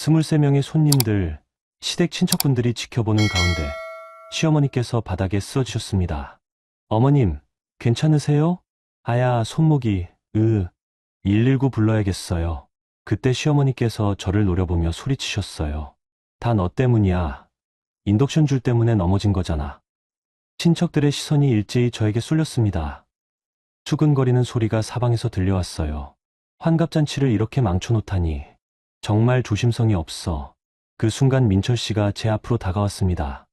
23명의 손님들, 시댁 친척분들이 지켜보는 가운데 시어머니께서 바닥에 쓰러지셨습니다. 어머님, 괜찮으세요? 아야, 손목이, 119 불러야겠어요. 그때 시어머니께서 저를 노려보며 소리치셨어요. 다 너 때문이야. 인덕션 줄 때문에 넘어진 거잖아. 친척들의 시선이 일제히 저에게 쏠렸습니다. 수근거리는 소리가 사방에서 들려왔어요. 환갑잔치를 이렇게 망쳐놓다니. 정말 조심성이 없어. 그 순간 민철 씨가 제 앞으로 다가왔습니다.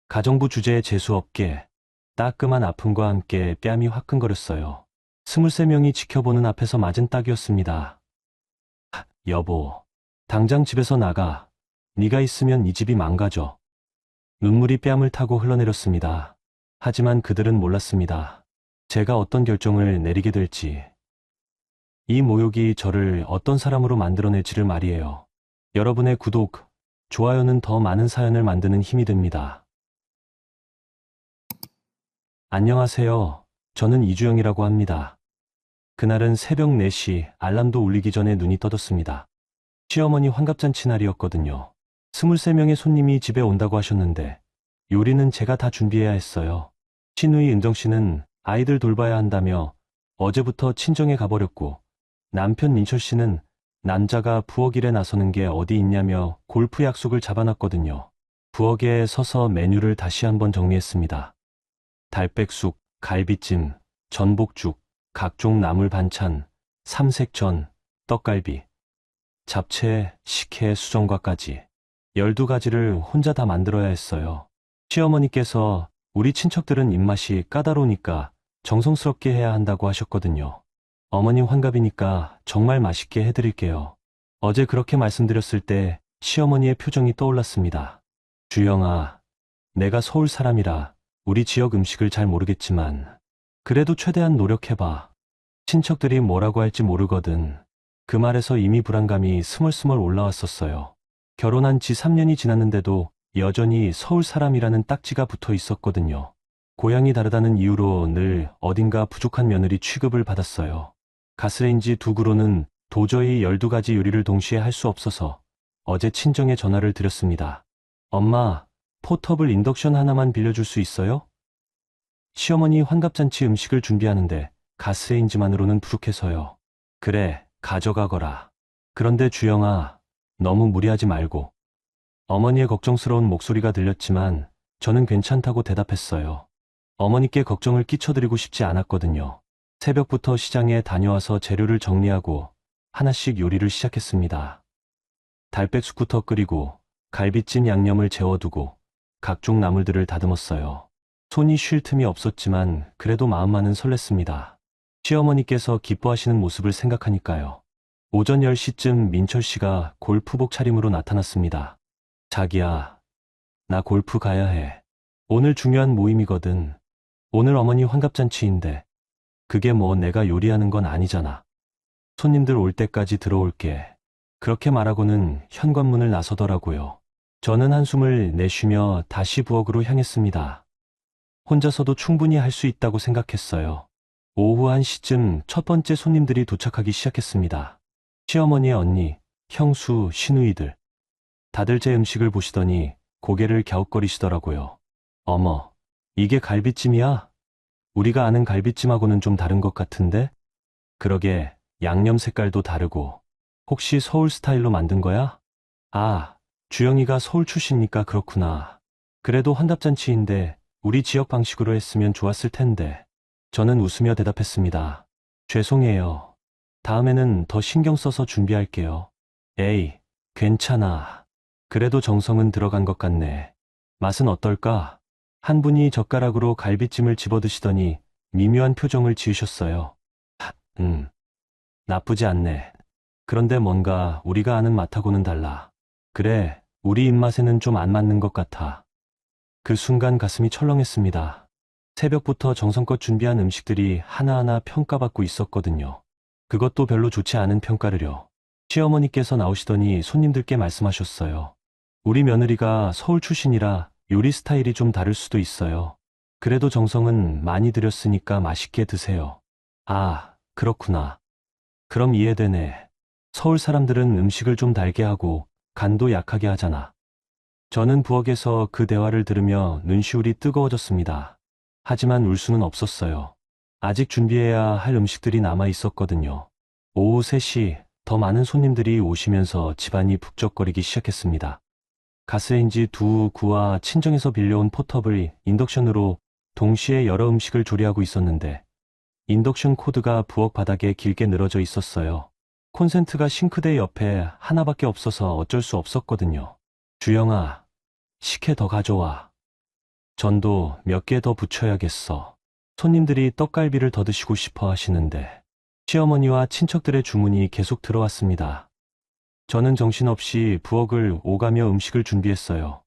가정부 주제에 재수없게 따끔한 아픔과 함께 뺨이 화끈거렸어요. 23명이 지켜보는 앞에서 맞은 딱이었습니다. 여보, 당장 집에서 나가. 네가 있으면 이 집이 망가져. 눈물이 뺨을 타고 흘러내렸습니다. 하지만 그들은 몰랐습니다. 제가 어떤 결정을 내리게 될지. 이 모욕이 저를 어떤 사람으로 만들어낼지를 말이에요. 여러분의 구독, 좋아요는 더 많은 사연을 만드는 힘이 됩니다. 안녕하세요. 저는 이주영이라고 합니다. 그날은 새벽 4시 알람도 울리기 전에 눈이 떠졌습니다. 시어머니 환갑잔치 날이었거든요. 23명의 손님이 집에 온다고 하셨는데 요리는 제가 다 준비해야 했어요. 시누이 은정씨는 아이들 돌봐야 한다며 어제부터 친정에 가버렸고 남편 민철씨는 남자가 부엌 일에 나서는 게 어디 있냐며 골프 약속을 잡아놨거든요. 부엌에 서서 메뉴를 다시 한번 정리했습니다. 달백숙, 갈비찜, 전복죽, 각종 나물 반찬, 삼색전, 떡갈비, 잡채, 식혜, 수정과까지 12가지를 혼자 다 만들어야 했어요. 시어머니께서 우리 친척들은 입맛이 까다로우니까 정성스럽게 해야 한다고 하셨거든요. 어머님 환갑이니까 정말 맛있게 해드릴게요. 어제 그렇게 말씀드렸을 때 시어머니의 표정이 떠올랐습니다. 주영아, 내가 서울 사람이라 우리 지역 음식을 잘 모르겠지만 그래도 최대한 노력해봐. 친척들이 뭐라고 할지 모르거든. 그 말에서 이미 불안감이 스멀스멀 올라왔었어요. 결혼한 지 3년이 지났는데도 여전히 서울 사람이라는 딱지가 붙어 있었거든요. 고향이 다르다는 이유로 늘 어딘가 부족한 며느리 취급을 받았어요. 가스레인지 2구로는 도저히 12가지 요리를 동시에 할 수 없어서 어제 친정에 전화를 드렸습니다. 엄마, 포터블 인덕션 하나만 빌려줄 수 있어요? 시어머니 환갑잔치 음식을 준비하는데 가스레인지만으로는 부족해서요. 그래, 가져가거라. 그런데 주영아, 너무 무리하지 말고. 어머니의 걱정스러운 목소리가 들렸지만 저는 괜찮다고 대답했어요. 어머니께 걱정을 끼쳐드리고 싶지 않았거든요. 새벽부터 시장에 다녀와서 재료를 정리하고 하나씩 요리를 시작했습니다. 달백숙부터 끓이고 갈비찜 양념을 재워두고 각종 나물들을 다듬었어요. 손이 쉴 틈이 없었지만 그래도 마음만은 설렜습니다. 시어머니께서 기뻐하시는 모습을 생각하니까요. 오전 10시쯤 민철 씨가 골프복 차림으로 나타났습니다. 자기야, 나 골프 가야 해. 오늘 중요한 모임이거든. 오늘 어머니 환갑잔치인데 그게 뭐 내가 요리하는 건 아니잖아. 손님들 올 때까지 들어올게. 그렇게 말하고는 현관문을 나서더라고요. 저는 한숨을 내쉬며 다시 부엌으로 향했습니다. 혼자서도 충분히 할 수 있다고 생각했어요. 오후 1시쯤 첫 번째 손님들이 도착하기 시작했습니다. 시어머니의 언니, 형수, 시누이들. 다들 제 음식을 보시더니 고개를 갸웃거리시더라고요. 어머, 이게 갈비찜이야? 우리가 아는 갈비찜하고는 좀 다른 것 같은데? 그러게, 양념 색깔도 다르고. 혹시 서울 스타일로 만든 거야? 아, 주영이가 서울 출신이니까 그렇구나. 그래도 환갑잔치인데 우리 지역 방식으로 했으면 좋았을 텐데. 저는 웃으며 대답했습니다. 죄송해요. 다음에는 더 신경 써서 준비할게요. 에이, 괜찮아. 그래도 정성은 들어간 것 같네. 맛은 어떨까? 한 분이 젓가락으로 갈비찜을 집어드시더니 미묘한 표정을 지으셨어요. 나쁘지 않네. 그런데 뭔가 우리가 아는 맛하고는 달라. 그래, 우리 입맛에는 좀 안 맞는 것 같아. 그 순간 가슴이 철렁했습니다. 새벽부터 정성껏 준비한 음식들이 하나하나 평가받고 있었거든요. 그것도 별로 좋지 않은 평가를요. 시어머니께서 나오시더니 손님들께 말씀하셨어요. 우리 며느리가 서울 출신이라 요리 스타일이 좀 다를 수도 있어요. 그래도 정성은 많이 들였으니까 맛있게 드세요. 아, 그렇구나. 그럼 이해되네. 서울 사람들은 음식을 좀 달게 하고 간도 약하게 하잖아. 저는 부엌에서 그 대화를 들으며 눈시울이 뜨거워졌습니다. 하지만 울 수는 없었어요. 아직 준비해야 할 음식들이 남아 있었거든요. 오후 3시 더 많은 손님들이 오시면서 집안이 북적거리기 시작했습니다. 가스레인지 두 구와 친정에서 빌려온 포터블 인덕션으로 동시에 여러 음식을 조리하고 있었는데 인덕션 코드가 부엌 바닥에 길게 늘어져 있었어요. 콘센트가 싱크대 옆에 하나밖에 없어서 어쩔 수 없었거든요. 주영아, 식혜 더 가져와. 전도 몇 개 더 붙여야겠어. 손님들이 떡갈비를 더 드시고 싶어 하시는데 시어머니와 친척들의 주문이 계속 들어왔습니다. 저는 정신없이 부엌을 오가며 음식을 준비했어요.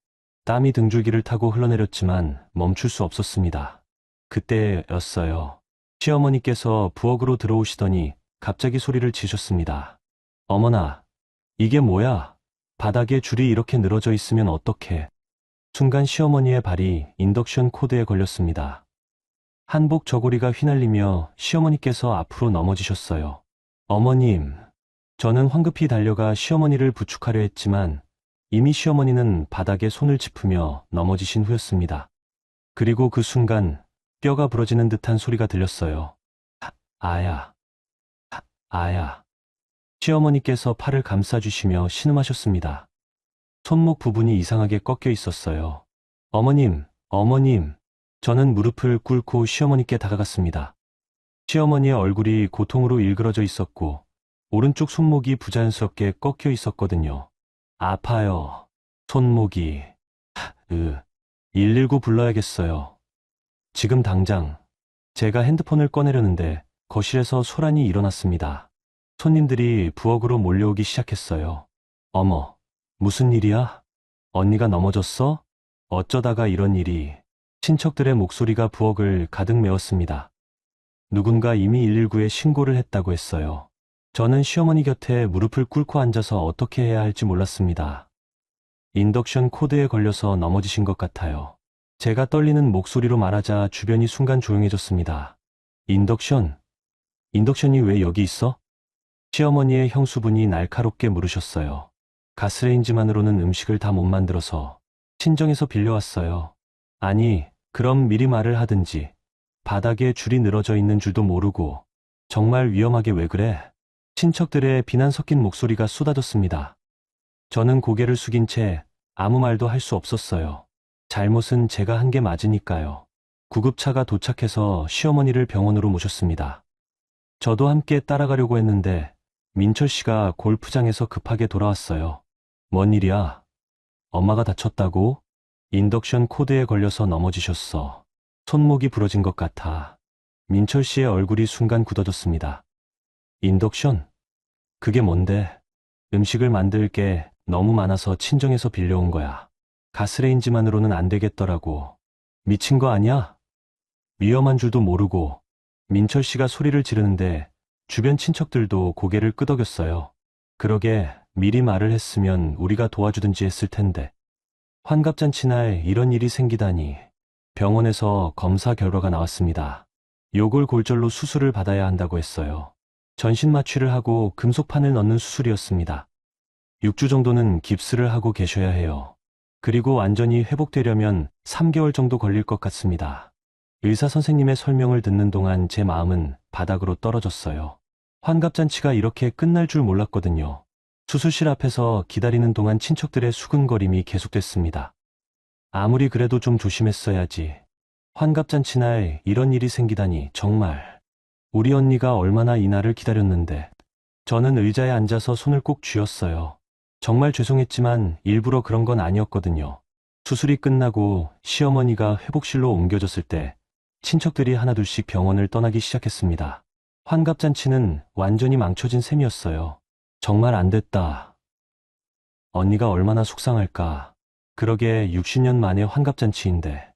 땀이 등줄기를 타고 흘러내렸지만 멈출 수 없었습니다. 그때였어요. 시어머니께서 부엌으로 들어오시더니 갑자기 소리를 지셨습니다. 어머나, 이게 뭐야? 바닥에 줄이 이렇게 늘어져 있으면 어떡해? 순간 시어머니의 발이 인덕션 코드에 걸렸습니다. 한복 저고리가 휘날리며 시어머니께서 앞으로 넘어지셨어요. 어머님, 저는 황급히 달려가 시어머니를 부축하려 했지만 이미 시어머니는 바닥에 손을 짚으며 넘어지신 후였습니다. 그리고 그 순간 뼈가 부러지는 듯한 소리가 들렸어요. 아야, 아야. 시어머니께서 팔을 감싸주시며 신음하셨습니다. 손목 부분이 이상하게 꺾여 있었어요. 어머님, 어머님. 저는 무릎을 꿇고 시어머니께 다가갔습니다. 시어머니의 얼굴이 고통으로 일그러져 있었고 오른쪽 손목이 부자연스럽게 꺾여 있었거든요. 아파요. 손목이. 119 불러야겠어요. 지금 당장. 제가 핸드폰을 꺼내려는데 거실에서 소란이 일어났습니다. 손님들이 부엌으로 몰려오기 시작했어요. 어머, 무슨 일이야? 언니가 넘어졌어? 어쩌다가 이런 일이. 친척들의 목소리가 부엌을 가득 메웠습니다. 누군가 이미 119에 신고를 했다고 했어요. 저는 시어머니 곁에 무릎을 꿇고 앉아서 어떻게 해야 할지 몰랐습니다. 인덕션 코드에 걸려서 넘어지신 것 같아요. 제가 떨리는 목소리로 말하자 주변이 순간 조용해졌습니다. 인덕션이 왜 여기 있어? 시어머니의 형수분이 날카롭게 물으셨어요. 가스레인지만으로는 음식을 다 못 만들어서 친정에서 빌려왔어요. 아니, 그럼 미리 말을 하든지. 바닥에 줄이 늘어져 있는 줄도 모르고. 정말 위험하게 왜 그래? 친척들의 비난 섞인 목소리가 쏟아졌습니다. 저는 고개를 숙인 채 아무 말도 할 수 없었어요. 잘못은 제가 한 게 맞으니까요. 구급차가 도착해서 시어머니를 병원으로 모셨습니다. 저도 함께 따라가려고 했는데 민철 씨가 골프장에서 급하게 돌아왔어요. 뭔 일이야? 엄마가 다쳤다고? 인덕션 코드에 걸려서 넘어지셨어. 손목이 부러진 것 같아. 민철 씨의 얼굴이 순간 굳어졌습니다. 인덕션? 그게 뭔데? 음식을 만들 게 너무 많아서 친정에서 빌려온 거야. 가스레인지만으로는 안 되겠더라고. 미친 거 아니야? 위험한 줄도 모르고. 민철 씨가 소리를 지르는데 주변 친척들도 고개를 끄덕였어요. 그러게 미리 말을 했으면 우리가 도와주든지 했을 텐데. 환갑잔치 날 이런 일이 생기다니. 병원에서 검사 결과가 나왔습니다. 요골골절로 수술을 받아야 한다고 했어요. 전신 마취를 하고 금속판을 넣는 수술이었습니다. 6주 정도는 깁스를 하고 계셔야 해요. 그리고 완전히 회복되려면 3개월 정도 걸릴 것 같습니다. 의사 선생님의 설명을 듣는 동안 제 마음은 바닥으로 떨어졌어요. 환갑잔치가 이렇게 끝날 줄 몰랐거든요. 수술실 앞에서 기다리는 동안 친척들의 수근거림이 계속됐습니다. 아무리 그래도 좀 조심했어야지. 환갑잔치 날 이런 일이 생기다니 정말. 우리 언니가 얼마나 이 날을 기다렸는데. 저는 의자에 앉아서 손을 꼭 쥐었어요. 정말 죄송했지만 일부러 그런 건 아니었거든요. 수술이 끝나고 시어머니가 회복실로 옮겨졌을 때 친척들이 하나둘씩 병원을 떠나기 시작했습니다. 환갑잔치는 완전히 망쳐진 셈이었어요. 정말 안 됐다. 언니가 얼마나 속상할까. 그러게 60년 만에 환갑잔치인데.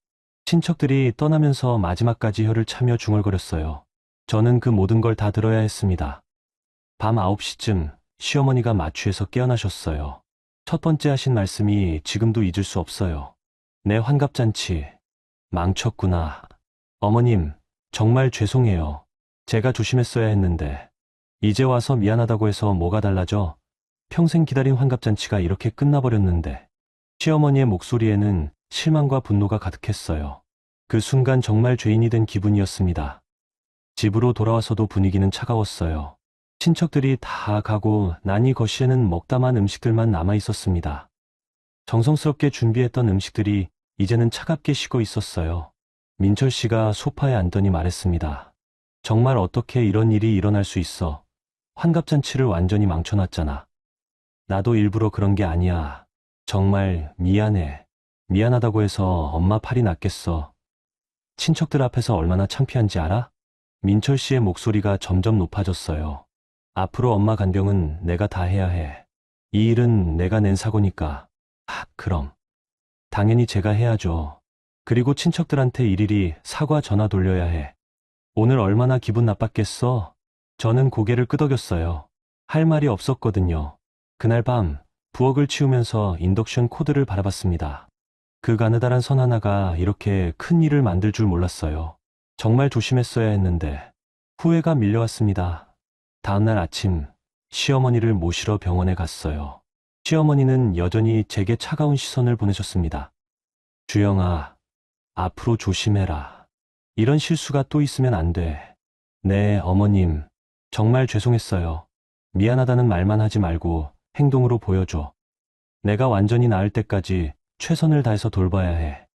친척들이 떠나면서 마지막까지 혀를 차며 중얼거렸어요. 저는 그 모든 걸 다 들어야 했습니다. 밤 9시쯤 시어머니가 마취해서 깨어나셨어요. 첫 번째 하신 말씀이 지금도 잊을 수 없어요. 내 환갑잔치 망쳤구나. 어머님, 정말 죄송해요. 제가 조심했어야 했는데. 이제 와서 미안하다고 해서 뭐가 달라져? 평생 기다린 환갑잔치가 이렇게 끝나버렸는데. 시어머니의 목소리에는 실망과 분노가 가득했어요. 그 순간 정말 죄인이 된 기분이었습니다. 집으로 돌아와서도 분위기는 차가웠어요. 친척들이 다 가고 나니 거실에는 먹다만 음식들만 남아 있었습니다. 정성스럽게 준비했던 음식들이 이제는 차갑게 식어 있었어요. 민철 씨가 소파에 앉더니 말했습니다. 정말 어떻게 이런 일이 일어날 수 있어. 환갑잔치를 완전히 망쳐놨잖아. 나도 일부러 그런 게 아니야. 정말 미안해. 미안하다고 해서 엄마 팔이 낫겠어. 친척들 앞에서 얼마나 창피한지 알아? 민철 씨의 목소리가 점점 높아졌어요. 앞으로 엄마 간병은 내가 다 해야 해. 이 일은 내가 낸 사고니까. 그럼. 당연히 제가 해야죠. 그리고 친척들한테 일일이 사과 전화 돌려야 해. 오늘 얼마나 기분 나빴겠어? 저는 고개를 끄덕였어요. 할 말이 없었거든요. 그날 밤 부엌을 치우면서 인덕션 코드를 바라봤습니다. 그 가느다란 선 하나가 이렇게 큰 일을 만들 줄 몰랐어요. 정말 조심했어야 했는데 후회가 밀려왔습니다. 다음날 아침 시어머니를 모시러 병원에 갔어요. 시어머니는 여전히 제게 차가운 시선을 보내셨습니다. 주영아, 앞으로 조심해라. 이런 실수가 또 있으면 안 돼. 네, 어머님. 정말 죄송했어요. 미안하다는 말만 하지 말고 행동으로 보여줘. 내가 완전히 나을 때까지 최선을 다해서 돌봐야 해.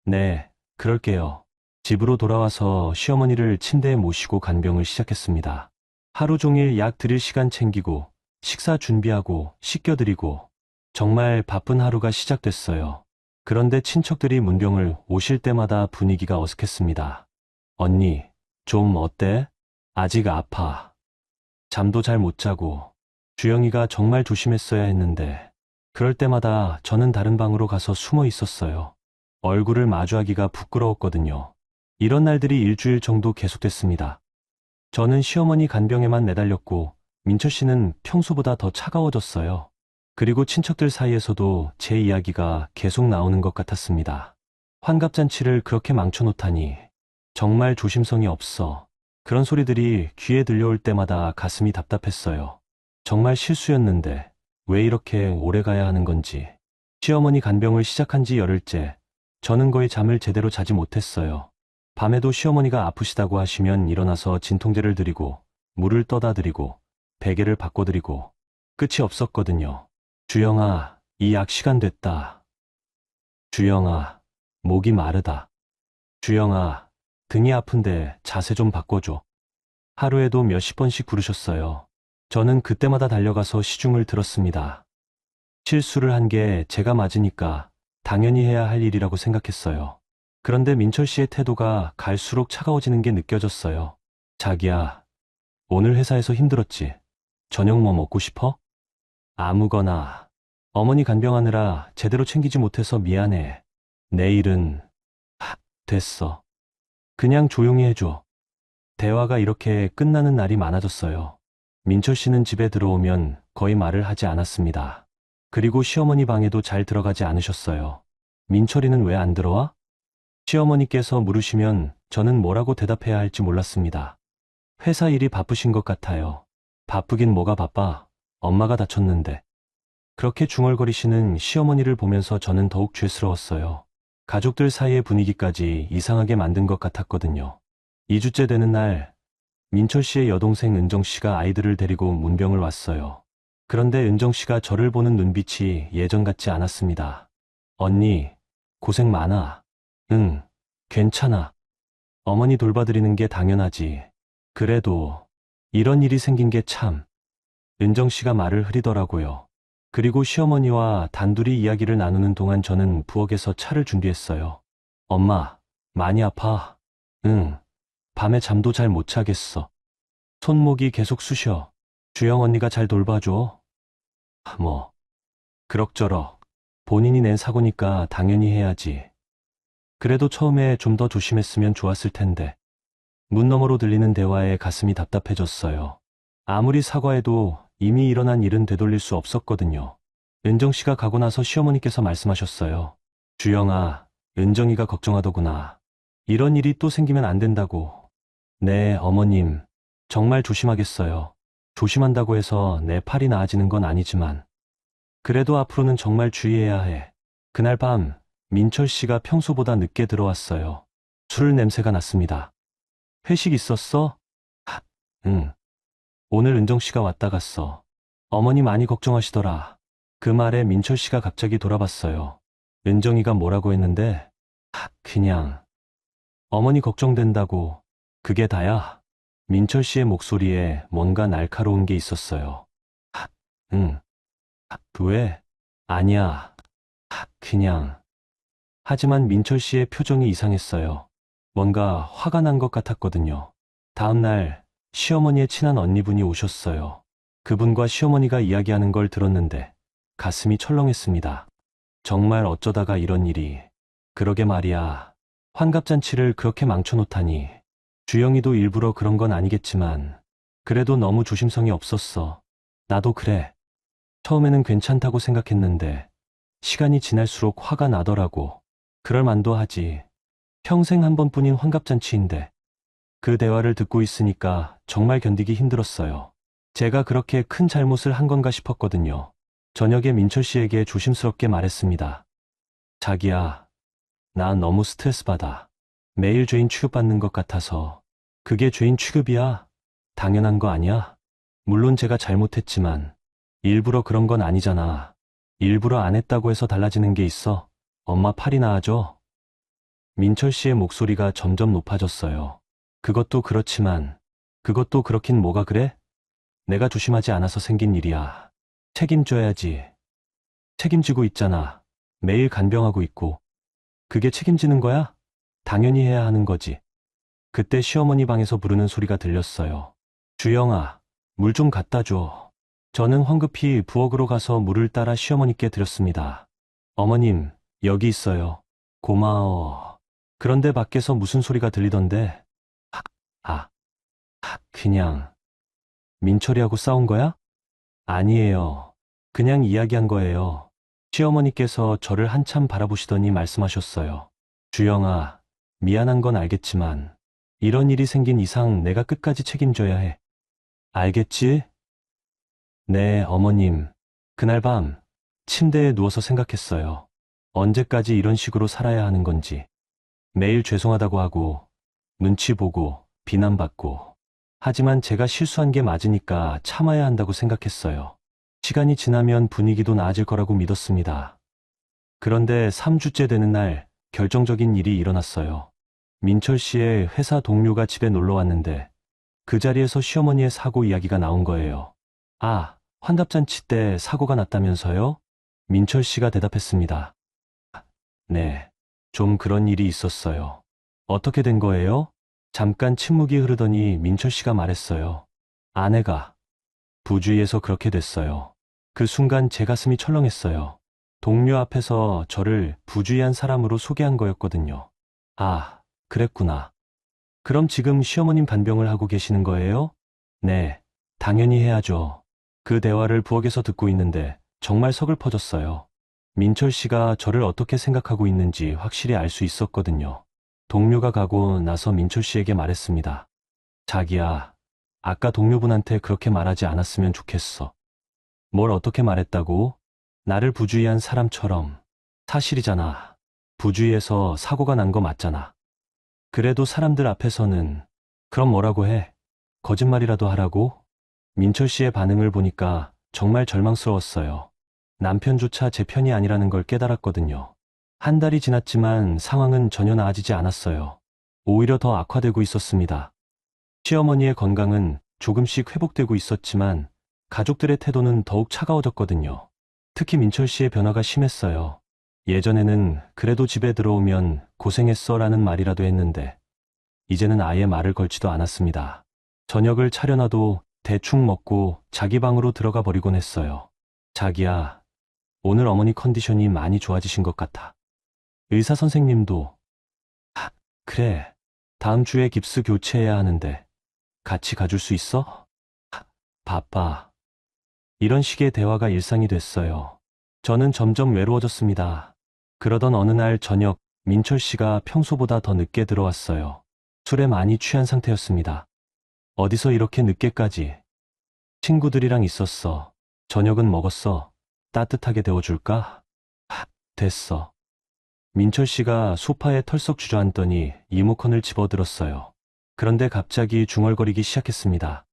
네, 그럴게요. 집으로 돌아와서 시어머니를 침대에 모시고 간병을 시작했습니다. 하루 종일 약 드릴 시간 챙기고 식사 준비하고 씻겨드리고 정말 바쁜 하루가 시작됐어요. 그런데 친척들이 문병을 오실 때마다 분위기가 어색했습니다. 언니, 좀 어때? 아직 아파. 잠도 잘 못 자고. 주영이가 정말 조심했어야 했는데 그럴 때마다 저는 다른 방으로 가서 숨어 있었어요. 얼굴을 마주하기가 부끄러웠거든요. 이런 날들이 일주일 정도 계속됐습니다. 저는 시어머니 간병에만 매달렸고 민철 씨는 평소보다 더 차가워졌어요. 그리고 친척들 사이에서도 제 이야기가 계속 나오는 것 같았습니다. 환갑잔치를 그렇게 망쳐놓다니 정말 조심성이 없어. 그런 소리들이 귀에 들려올 때마다 가슴이 답답했어요. 정말 실수였는데 왜 이렇게 오래 가야 하는 건지. 시어머니 간병을 시작한 지 열흘째, 저는 거의 잠을 제대로 자지 못했어요. 밤에도 시어머니가 아프시다고 하시면 일어나서 진통제를 드리고 물을 떠다 드리고 베개를 바꿔드리고 끝이 없었거든요. 주영아, 이 약 시간 됐다. 주영아, 목이 마르다. 주영아, 등이 아픈데 자세 좀 바꿔줘. 하루에도 몇십 번씩 부르셨어요. 저는 그때마다 달려가서 시중을 들었습니다. 실수를 한 게 제가 맞으니까 당연히 해야 할 일이라고 생각했어요. 그런데 민철 씨의 태도가 갈수록 차가워지는 게 느껴졌어요. 자기야, 오늘 회사에서 힘들었지? 저녁 뭐 먹고 싶어? 아무거나. 어머니 간병하느라 제대로 챙기지 못해서 미안해. 내일은 됐어. 그냥 조용히 해줘. 대화가 이렇게 끝나는 날이 많아졌어요. 민철 씨는 집에 들어오면 거의 말을 하지 않았습니다. 그리고 시어머니 방에도 잘 들어가지 않으셨어요. 민철이는 왜 안 들어와? 시어머니께서 물으시면 저는 뭐라고 대답해야 할지 몰랐습니다. 회사 일이 바쁘신 것 같아요. 바쁘긴 뭐가 바빠. 엄마가 다쳤는데. 그렇게 중얼거리시는 시어머니를 보면서 저는 더욱 죄스러웠어요. 가족들 사이의 분위기까지 이상하게 만든 것 같았거든요. 2주째 되는 날, 민철 씨의 여동생 은정 씨가 아이들을 데리고 문병을 왔어요. 그런데 은정 씨가 저를 보는 눈빛이 예전 같지 않았습니다. 언니, 고생 많아. 응, 괜찮아. 어머니 돌봐드리는 게 당연하지. 그래도 이런 일이 생긴 게 참. 은정 씨가 말을 흐리더라고요. 그리고 시어머니와 단둘이 이야기를 나누는 동안 저는 부엌에서 차를 준비했어요. 엄마, 많이 아파? 응, 밤에 잠도 잘 못 자겠어. 손목이 계속 쑤셔. 주영 언니가 잘 돌봐줘. 뭐, 그럭저럭. 본인이 낸 사고니까 당연히 해야지. 그래도 처음에 좀 더 조심했으면 좋았을 텐데. 문 너머로 들리는 대화에 가슴이 답답해졌어요. 아무리 사과해도 이미 일어난 일은 되돌릴 수 없었거든요. 은정 씨가 가고 나서 시어머니께서 말씀하셨어요. 주영아, 은정이가 걱정하더구나. 이런 일이 또 생기면 안 된다고. 네, 어머님. 정말 조심하겠어요. 조심한다고 해서 내 팔이 나아지는 건 아니지만 그래도 앞으로는 정말 주의해야 해. 그날 밤 민철 씨가 평소보다 늦게 들어왔어요. 술 냄새가 났습니다. 회식 있었어? 응. 오늘 은정 씨가 왔다 갔어. 어머니 많이 걱정하시더라. 그 말에 민철 씨가 갑자기 돌아봤어요. 은정이가 뭐라고 했는데? 그냥 어머니 걱정된다고. 그게 다야? 민철 씨의 목소리에 뭔가 날카로운 게 있었어요. 응. 왜? 아니야. 그냥. 하지만 민철 씨의 표정이 이상했어요. 뭔가 화가 난 것 같았거든요. 다음 날 시어머니의 친한 언니분이 오셨어요. 그분과 시어머니가 이야기하는 걸 들었는데 가슴이 철렁했습니다. 정말 어쩌다가 이런 일이. 그러게 말이야. 환갑잔치를 그렇게 망쳐놓다니. 주영이도 일부러 그런 건 아니겠지만 그래도 너무 조심성이 없었어. 나도 그래. 처음에는 괜찮다고 생각했는데 시간이 지날수록 화가 나더라고. 그럴 만도 하지. 평생 한 번뿐인 환갑잔치인데. 그 대화를 듣고 있으니까 정말 견디기 힘들었어요. 제가 그렇게 큰 잘못을 한 건가 싶었거든요. 저녁에 민철 씨에게 조심스럽게 말했습니다. 자기야, 나 너무 스트레스 받아. 매일 죄인 취급받는 것 같아서. 그게 죄인 취급이야? 당연한 거 아니야? 물론 제가 잘못했지만 일부러 그런 건 아니잖아. 일부러 안 했다고 해서 달라지는 게 있어? 엄마 팔이 나아져? 민철 씨의 목소리가 점점 높아졌어요. 그것도 그렇지만 그것도 그렇긴 뭐가 그래? 내가 조심하지 않아서 생긴 일이야. 책임져야지. 책임지고 있잖아. 매일 간병하고 있고. 그게 책임지는 거야? 당연히 해야 하는 거지. 그때 시어머니 방에서 부르는 소리가 들렸어요. 주영아, 물 좀 갖다 줘. 저는 황급히 부엌으로 가서 물을 따라 시어머니께 드렸습니다. 어머님, 여기 있어요. 고마워. 그런데 밖에서 무슨 소리가 들리던데? 아, 그냥 민철이하고 싸운 거야? 아니에요. 그냥 이야기한 거예요. 시어머니께서 저를 한참 바라보시더니 말씀하셨어요. 주영아, 미안한 건 알겠지만 이런 일이 생긴 이상 내가 끝까지 책임져야 해. 알겠지? 네, 어머님. 그날 밤 침대에 누워서 생각했어요. 언제까지 이런 식으로 살아야 하는 건지. 매일 죄송하다고 하고 눈치 보고 비난받고. 하지만 제가 실수한 게 맞으니까 참아야 한다고 생각했어요. 시간이 지나면 분위기도 나아질 거라고 믿었습니다. 그런데 3주째 되는 날 결정적인 일이 일어났어요. 민철 씨의 회사 동료가 집에 놀러 왔는데 그 자리에서 시어머니의 사고 이야기가 나온 거예요. 아, 환갑잔치 때 사고가 났다면서요? 민철 씨가 대답했습니다. 네, 좀 그런 일이 있었어요. 어떻게 된 거예요? 잠깐 침묵이 흐르더니 민철 씨가 말했어요. 아내가 부주의해서 그렇게 됐어요. 그 순간 제 가슴이 철렁했어요. 동료 앞에서 저를 부주의한 사람으로 소개한 거였거든요. 아, 그랬구나. 그럼 지금 시어머님 간병을 하고 계시는 거예요? 네, 당연히 해야죠. 그 대화를 부엌에서 듣고 있는데 정말 서글퍼졌어요. 민철 씨가 저를 어떻게 생각하고 있는지 확실히 알 수 있었거든요. 동료가 가고 나서 민철 씨에게 말했습니다. 자기야, 아까 동료분한테 그렇게 말하지 않았으면 좋겠어. 뭘 어떻게 말했다고? 나를 부주의한 사람처럼. 사실이잖아. 부주의해서 사고가 난 거 맞잖아. 그래도 사람들 앞에서는 그럼 뭐라고 해? 거짓말이라도 하라고? 민철 씨의 반응을 보니까 정말 절망스러웠어요. 남편조차 제 편이 아니라는 걸 깨달았거든요. 한 달이 지났지만 상황은 전혀 나아지지 않았어요. 오히려 더 악화되고 있었습니다. 시어머니의 건강은 조금씩 회복되고 있었지만 가족들의 태도는 더욱 차가워졌거든요. 특히 민철 씨의 변화가 심했어요. 예전에는 그래도 집에 들어오면 고생했어 라는 말이라도 했는데 이제는 아예 말을 걸지도 않았습니다. 저녁을 차려놔도 대충 먹고 자기 방으로 들어가 버리곤 했어요. 자기야, 오늘 어머니 컨디션이 많이 좋아지신 것 같아. 의사 선생님도 그래, 다음 주에 깁스 교체해야 하는데 같이 가줄 수 있어? 바빠. 이런 식의 대화가 일상이 됐어요. 저는 점점 외로워졌습니다. 그러던 어느 날 저녁 민철 씨가 평소보다 더 늦게 들어왔어요. 술에 많이 취한 상태였습니다. 어디서 이렇게 늦게까지? 친구들이랑 있었어. 저녁은 먹었어. 따뜻하게 데워줄까? 됐어. 민철 씨가 소파에 털썩 주저앉더니 리모컨을 집어들었어요. 그런데 갑자기 중얼거리기 시작했습니다.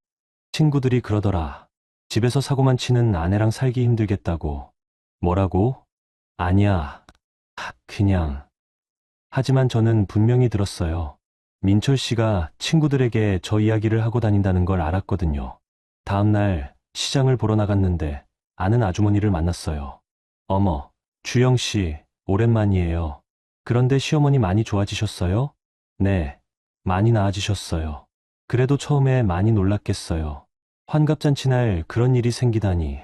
친구들이 그러더라. 집에서 사고만 치는 아내랑 살기 힘들겠다고. 뭐라고? 아니야. 그냥. 하지만 저는 분명히 들었어요. 민철 씨가 친구들에게 저 이야기를 하고 다닌다는 걸 알았거든요. 다음 날 시장을 보러 나갔는데 아는 아주머니를 만났어요. 어머, 주영 씨, 오랜만이에요. 그런데 시어머니 많이 좋아지셨어요? 네, 많이 나아지셨어요. 그래도 처음에 많이 놀랐겠어요. 환갑잔치 날 그런 일이 생기다니.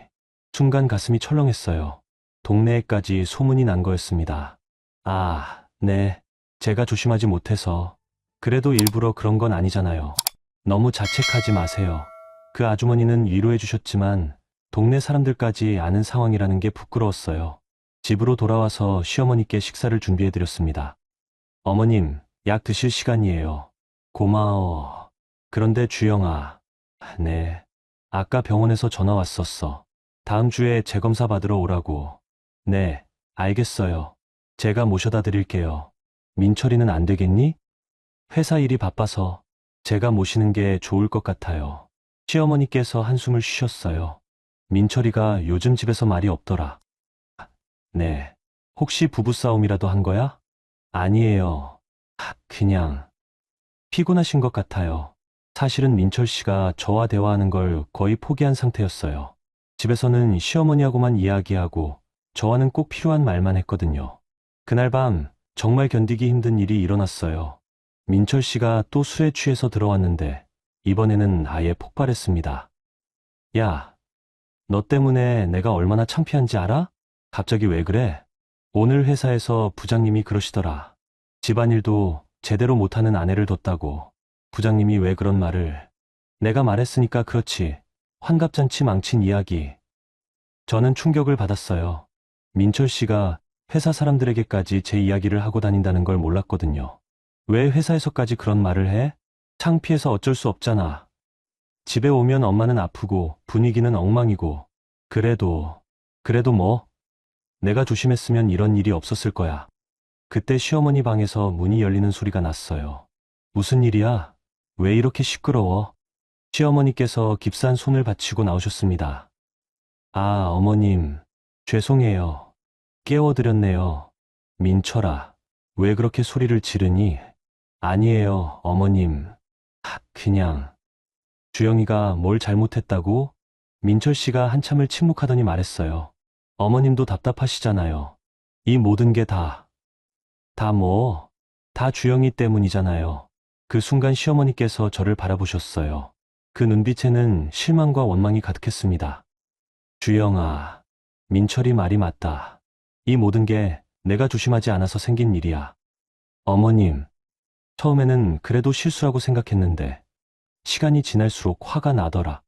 순간 가슴이 철렁했어요. 동네에까지 소문이 난 거였습니다. 아, 네. 제가 조심하지 못해서. 그래도 일부러 그런 건 아니잖아요. 너무 자책하지 마세요. 그 아주머니는 위로해 주셨지만 동네 사람들까지 아는 상황이라는 게 부끄러웠어요. 집으로 돌아와서 시어머니께 식사를 준비해 드렸습니다. 어머님, 약 드실 시간이에요. 고마워. 그런데 주영아. 네. 아까 병원에서 전화 왔었어. 다음 주에 재검사 받으러 오라고. 네, 알겠어요. 제가 모셔다 드릴게요. 민철이는 안 되겠니? 회사 일이 바빠서 제가 모시는 게 좋을 것 같아요. 시어머니께서 한숨을 쉬셨어요. 민철이가 요즘 집에서 말이 없더라. 네. 혹시 부부싸움이라도 한 거야? 아니에요. 그냥 피곤하신 것 같아요. 사실은 민철 씨가 저와 대화하는 걸 거의 포기한 상태였어요. 집에서는 시어머니하고만 이야기하고 저와는 꼭 필요한 말만 했거든요. 그날 밤 정말 견디기 힘든 일이 일어났어요. 민철 씨가 또 술에 취해서 들어왔는데 이번에는 아예 폭발했습니다. 야, 너 때문에 내가 얼마나 창피한지 알아? 갑자기 왜 그래? 오늘 회사에서 부장님이 그러시더라. 집안일도 제대로 못하는 아내를 뒀다고. 부장님이 왜 그런 말을. 내가 말했으니까 그렇지. 환갑잔치 망친 이야기. 저는 충격을 받았어요. 민철 씨가 회사 사람들에게까지 제 이야기를 하고 다닌다는 걸 몰랐거든요. 왜 회사에서까지 그런 말을 해? 창피해서 어쩔 수 없잖아. 집에 오면 엄마는 아프고 분위기는 엉망이고. 그래도 뭐? 내가 조심했으면 이런 일이 없었을 거야. 그때 시어머니 방에서 문이 열리는 소리가 났어요. 무슨 일이야? 왜 이렇게 시끄러워? 시어머니께서 깁스한 손을 받치고 나오셨습니다. 아, 어머님, 죄송해요. 깨워드렸네요. 민철아, 왜 그렇게 소리를 지르니? 아니에요, 어머님. 그냥. 주영이가 뭘 잘못했다고? 민철 씨가 한참을 침묵하더니 말했어요. 어머님도 답답하시잖아요. 이 모든 게 다 뭐? 다 주영이 때문이잖아요. 그 순간 시어머니께서 저를 바라보셨어요. 그 눈빛에는 실망과 원망이 가득했습니다. 주영아, 민철이 말이 맞다. 이 모든 게 내가 조심하지 않아서 생긴 일이야. 어머님, 처음에는 그래도 실수라고 생각했는데 시간이 지날수록 화가 나더라.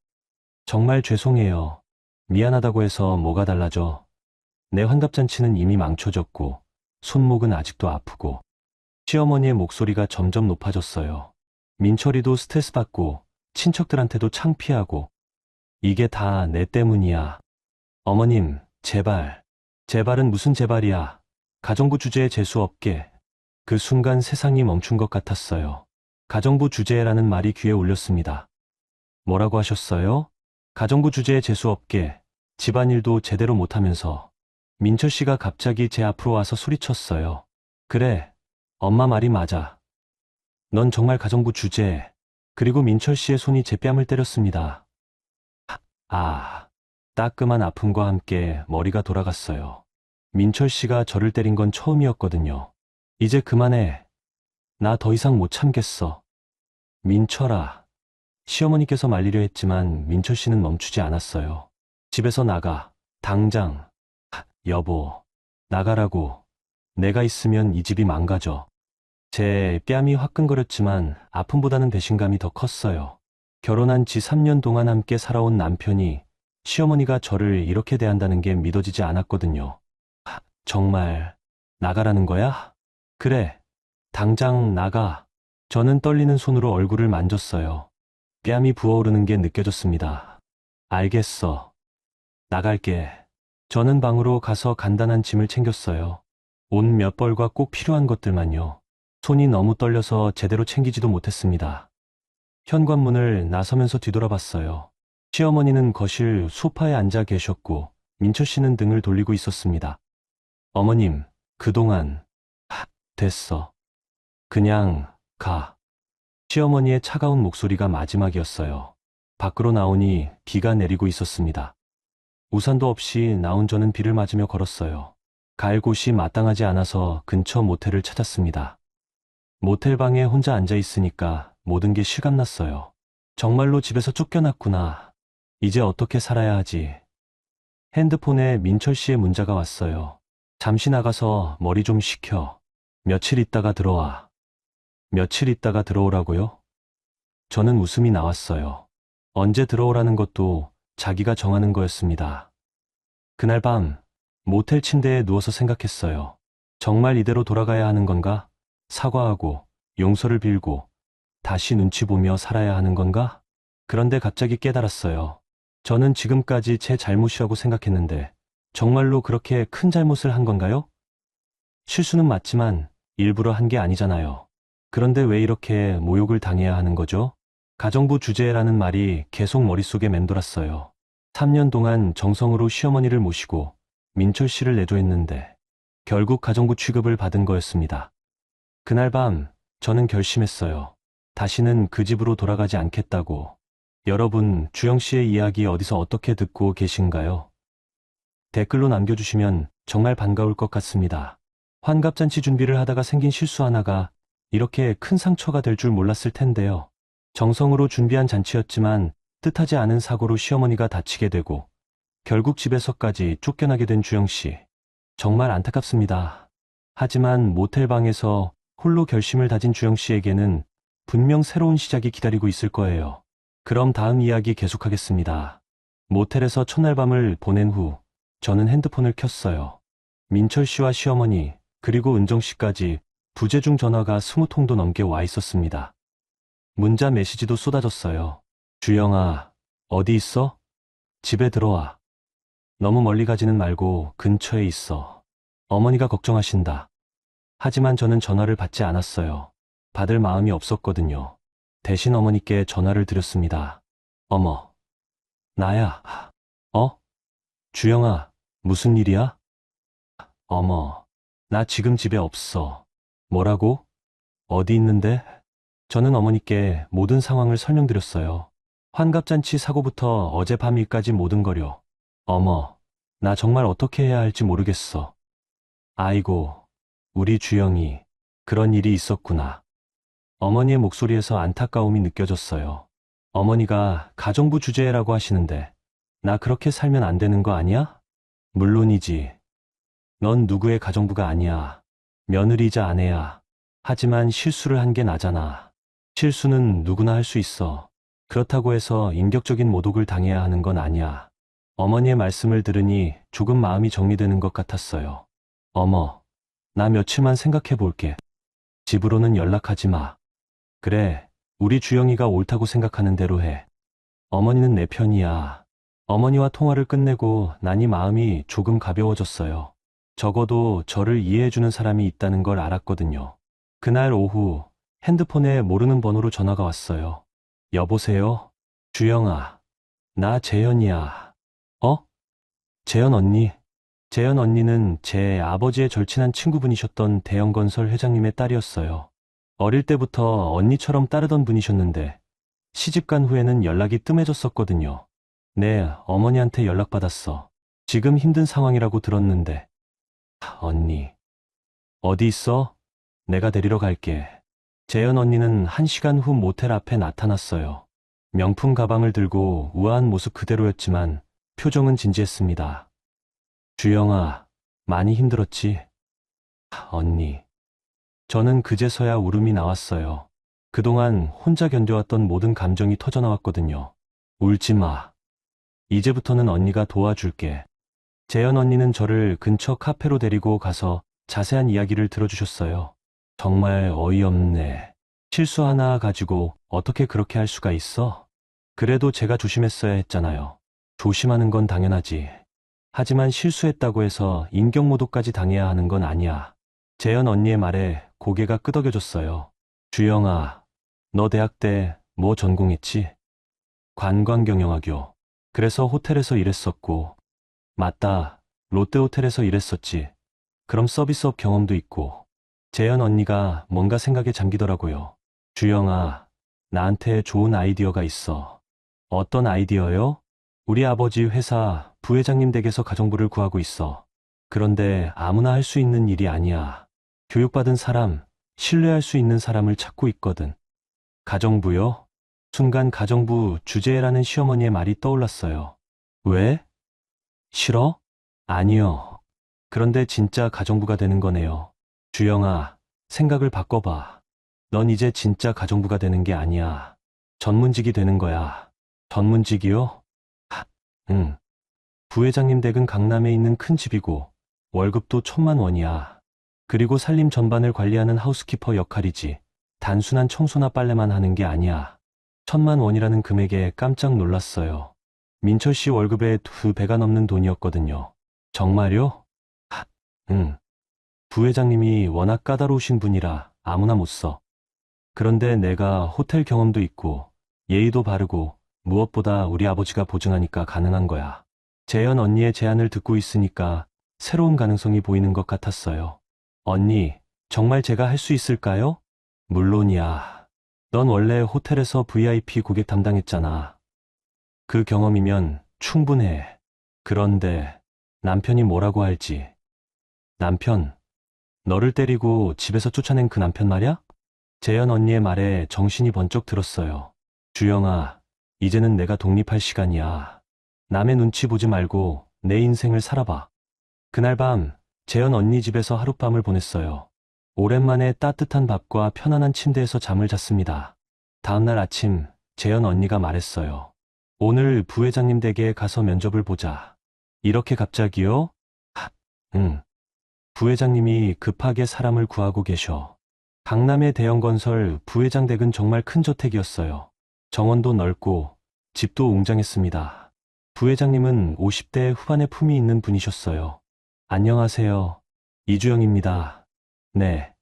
정말 죄송해요. 미안하다고 해서 뭐가 달라져. 내 환갑잔치는 이미 망쳐졌고 손목은 아직도 아프고. 시어머니의 목소리가 점점 높아졌어요. 민철이도 스트레스 받고 친척들한테도 창피하고. 이게 다 내 때문이야. 어머님, 제발. 제발은 무슨 제발이야. 가정부 주제에 재수 없게. 그 순간 세상이 멈춘 것 같았어요. 가정부 주제라는 말이 귀에 울렸습니다. 뭐라고 하셨어요? 가정부 주제에 재수 없게. 집안일도 제대로 못하면서. 민철 씨가 갑자기 제 앞으로 와서 소리쳤어요. 그래, 엄마 말이 맞아. 넌 정말 가정부 주제. 그리고 민철 씨의 손이 제 뺨을 때렸습니다. 아, 따끔한 아픔과 함께 머리가 돌아갔어요. 민철 씨가 저를 때린 건 처음이었거든요. 이제 그만해. 나 더 이상 못 참겠어. 민철아. 시어머니께서 말리려 했지만 민철 씨는 멈추지 않았어요. 집에서 나가. 당장. 여보. 나가라고. 내가 있으면 이 집이 망가져. 제 뺨이 화끈거렸지만 아픔보다는 배신감이 더 컸어요. 결혼한 지 3년 동안 함께 살아온 남편이 시어머니가 저를 이렇게 대한다는 게 믿어지지 않았거든요. 정말 나가라는 거야? 그래, 당장 나가. 저는 떨리는 손으로 얼굴을 만졌어요. 뺨이 부어오르는 게 느껴졌습니다. 알겠어. 나갈게. 저는 방으로 가서 간단한 짐을 챙겼어요. 옷 몇 벌과 꼭 필요한 것들만요. 손이 너무 떨려서 제대로 챙기지도 못했습니다. 현관문을 나서면서 뒤돌아봤어요. 시어머니는 거실 소파에 앉아 계셨고 민철 씨는 등을 돌리고 있었습니다. 어머님, 그동안 됐어. 그냥 가. 시어머니의 차가운 목소리가 마지막이었어요. 밖으로 나오니 비가 내리고 있었습니다. 우산도 없이 나온 저는 비를 맞으며 걸었어요. 갈 곳이 마땅하지 않아서 근처 모텔을 찾았습니다. 모텔 방에 혼자 앉아 있으니까 모든 게 실감났어요. 정말로 집에서 쫓겨났구나. 이제 어떻게 살아야 하지? 핸드폰에 민철 씨의 문자가 왔어요. 잠시 나가서 머리 좀 식혀. 며칠 있다가 들어와. 며칠 있다가 들어오라고요? 저는 웃음이 나왔어요. 언제 들어오라는 것도 자기가 정하는 거였습니다. 그날 밤 모텔 침대에 누워서 생각했어요. 정말 이대로 돌아가야 하는 건가? 사과하고 용서를 빌고 다시 눈치 보며 살아야 하는 건가? 그런데 갑자기 깨달았어요. 저는 지금까지 제 잘못이라고 생각했는데 정말로 그렇게 큰 잘못을 한 건가요? 실수는 맞지만 일부러 한 게 아니잖아요. 그런데 왜 이렇게 모욕을 당해야 하는 거죠? 가정부 주제라는 말이 계속 머릿속에 맴돌았어요. 3년 동안 정성으로 시어머니를 모시고 민철 씨를 내조했는데 결국 가정부 취급을 받은 거였습니다. 그날 밤 저는 결심했어요. 다시는 그 집으로 돌아가지 않겠다고. 여러분, 주영 씨의 이야기 어디서 어떻게 듣고 계신가요? 댓글로 남겨주시면 정말 반가울 것 같습니다. 환갑잔치 준비를 하다가 생긴 실수 하나가 이렇게 큰 상처가 될 줄 몰랐을 텐데요. 정성으로 준비한 잔치였지만 뜻하지 않은 사고로 시어머니가 다치게 되고 결국 집에서까지 쫓겨나게 된 주영 씨. 정말 안타깝습니다. 하지만 모텔방에서 홀로 결심을 다진 주영 씨에게는 분명 새로운 시작이 기다리고 있을 거예요. 그럼 다음 이야기 계속하겠습니다. 모텔에서 첫날 밤을 보낸 후 저는 핸드폰을 켰어요. 민철 씨와 시어머니 그리고 은정 씨까지 부재중 전화가 20통도 넘게 와 있었습니다. 문자 메시지도 쏟아졌어요. 주영아, 어디 있어? 집에 들어와. 너무 멀리 가지는 말고 근처에 있어. 어머니가 걱정하신다. 하지만 저는 전화를 받지 않았어요. 받을 마음이 없었거든요. 대신 어머니께 전화를 드렸습니다. 어머, 나야. 주영아, 무슨 일이야? 어머, 나 지금 집에 없어. 뭐라고? 어디 있는데? 저는 어머니께 모든 상황을 설명드렸어요. 환갑잔치 사고부터 어젯밤 일까지 모든 거려. 어머, 나 정말 어떻게 해야 할지 모르겠어. 아이고, 우리 주영이 그런 일이 있었구나. 어머니의 목소리에서 안타까움이 느껴졌어요. 어머니가 가정부 주제라고 하시는데 나 그렇게 살면 안 되는 거 아니야? 물론이지. 넌 누구의 가정부가 아니야. 며느리자 아내야. 하지만 실수를 한 게 나잖아. 실수는 누구나 할 수 있어. 그렇다고 해서 인격적인 모독을 당해야 하는 건 아니야. 어머니의 말씀을 들으니 조금 마음이 정리되는 것 같았어요. 어머, 나 며칠만 생각해 볼게. 집으로는 연락하지 마. 그래, 우리 주영이가 옳다고 생각하는 대로 해. 어머니는 내 편이야. 어머니와 통화를 끝내고 나니 마음이 조금 가벼워졌어요. 적어도 저를 이해해주는 사람이 있다는 걸 알았거든요. 그날 오후 핸드폰에 모르는 번호로 전화가 왔어요. 여보세요? 주영아, 나 재현이야. 어? 재현 언니? 재현 언니는 제 아버지의 절친한 친구분이셨던 대형건설 회장님의 딸이었어요. 어릴 때부터 언니처럼 따르던 분이셨는데 시집간 후에는 연락이 뜸해졌었거든요. 네, 어머니한테 연락받았어. 지금 힘든 상황이라고 들었는데. 언니, 어디 있어? 내가 데리러 갈게. 재현 언니는 1시간 후 모텔 앞에 나타났어요. 명품 가방을 들고 우아한 모습 그대로였지만 표정은 진지했습니다. 주영아, 많이 힘들었지? 언니. 저는 그제서야 울음이 나왔어요. 그동안 혼자 견뎌왔던 모든 감정이 터져나왔거든요. 울지 마. 이제부터는 언니가 도와줄게. 재현 언니는 저를 근처 카페로 데리고 가서 자세한 이야기를 들어주셨어요. 정말 어이없네. 실수 하나 가지고 어떻게 그렇게 할 수가 있어? 그래도 제가 조심했어야 했잖아요. 조심하는 건 당연하지. 하지만 실수했다고 해서 인격모독까지 당해야 하는 건 아니야. 재현 언니의 말에 고개가 끄덕여졌어요. 주영아, 너 대학 때 뭐 전공했지? 관광경영학교. 그래서 호텔에서 일했었고. 맞다. 롯데호텔에서 일했었지. 그럼 서비스업 경험도 있고. 재현 언니가 뭔가 생각에 잠기더라고요. 주영아, 나한테 좋은 아이디어가 있어. 어떤 아이디어요? 우리 아버지 회사 부회장님 댁에서 가정부를 구하고 있어. 그런데 아무나 할 수 있는 일이 아니야. 교육받은 사람, 신뢰할 수 있는 사람을 찾고 있거든. 가정부요? 순간 가정부 주제라는 시어머니의 말이 떠올랐어요. 왜? 싫어? 아니요. 그런데 진짜 가정부가 되는 거네요. 주영아, 생각을 바꿔봐. 넌 이제 진짜 가정부가 되는 게 아니야. 전문직이 되는 거야. 전문직이요? 응. 부회장님 댁은 강남에 있는 큰 집이고 월급도 1,000만 원이야. 그리고 살림 전반을 관리하는 하우스키퍼 역할이지. 단순한 청소나 빨래만 하는 게 아니야. 1,000만 원이라는 금액에 깜짝 놀랐어요. 민철 씨 월급의 2배가 넘는 돈이었거든요. 정말요? 응. 부회장님이 워낙 까다로우신 분이라 아무나 못 써. 그런데 내가 호텔 경험도 있고 예의도 바르고 무엇보다 우리 아버지가 보증하니까 가능한 거야. 재현 언니의 제안을 듣고 있으니까 새로운 가능성이 보이는 것 같았어요. 언니, 정말 제가 할 수 있을까요? 물론이야. 넌 원래 호텔에서 VIP 고객 담당했잖아. 그 경험이면 충분해. 그런데 남편이 뭐라고 할지. 남편, 너를 때리고 집에서 쫓아낸 그 남편 말야? 재현 언니의 말에 정신이 번쩍 들었어요. 주영아, 이제는 내가 독립할 시간이야. 남의 눈치 보지 말고 내 인생을 살아봐. 그날 밤, 재현 언니 집에서 하룻밤을 보냈어요. 오랜만에 따뜻한 밥과 편안한 침대에서 잠을 잤습니다. 다음날 아침, 재현 언니가 말했어요. 오늘 부회장님 댁에 가서 면접을 보자. 이렇게 갑자기요? 응. 부회장님이 급하게 사람을 구하고 계셔. 강남의 대형 건설 부회장 댁은 정말 큰 저택이었어요. 정원도 넓고 집도 웅장했습니다. 부회장님은 50대 후반의 품이 있는 분이셨어요. 안녕하세요. 이주영입니다. 네.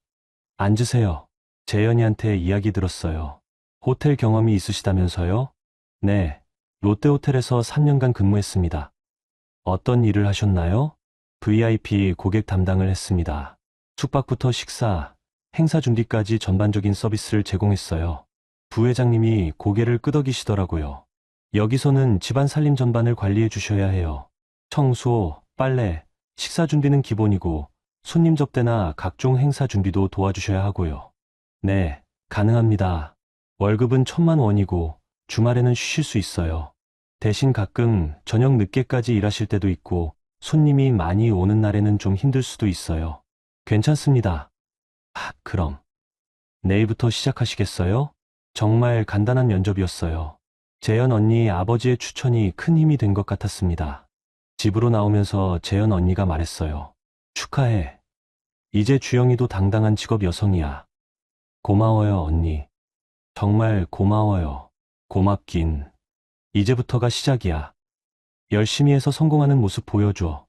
앉으세요. 재현이한테 이야기 들었어요. 호텔 경험이 있으시다면서요? 네. 롯데호텔에서 3년간 근무했습니다. 어떤 일을 하셨나요? VIP 고객 담당을 했습니다. 숙박부터 식사, 행사 준비까지 전반적인 서비스를 제공했어요. 부회장님이 고개를 끄덕이시더라고요. 여기서는 집안 살림 전반을 관리해 주셔야 해요. 청소, 빨래, 식사 준비는 기본이고 손님 접대나 각종 행사 준비도 도와주셔야 하고요. 네, 가능합니다. 월급은 1,000만 원이고 주말에는 쉬실 수 있어요. 대신 가끔 저녁 늦게까지 일하실 때도 있고 손님이 많이 오는 날에는 좀 힘들 수도 있어요. 괜찮습니다. 그럼 내일부터 시작하시겠어요? 정말 간단한 면접이었어요. 재현 언니 아버지의 추천이 큰 힘이 된 것 같았습니다. 집으로 나오면서 재현 언니가 말했어요. 축하해. 이제 주영이도 당당한 직업 여성이야. 고마워요, 언니. 정말 고마워요. 고맙긴. 이제부터가 시작이야. 열심히 해서 성공하는 모습 보여줘.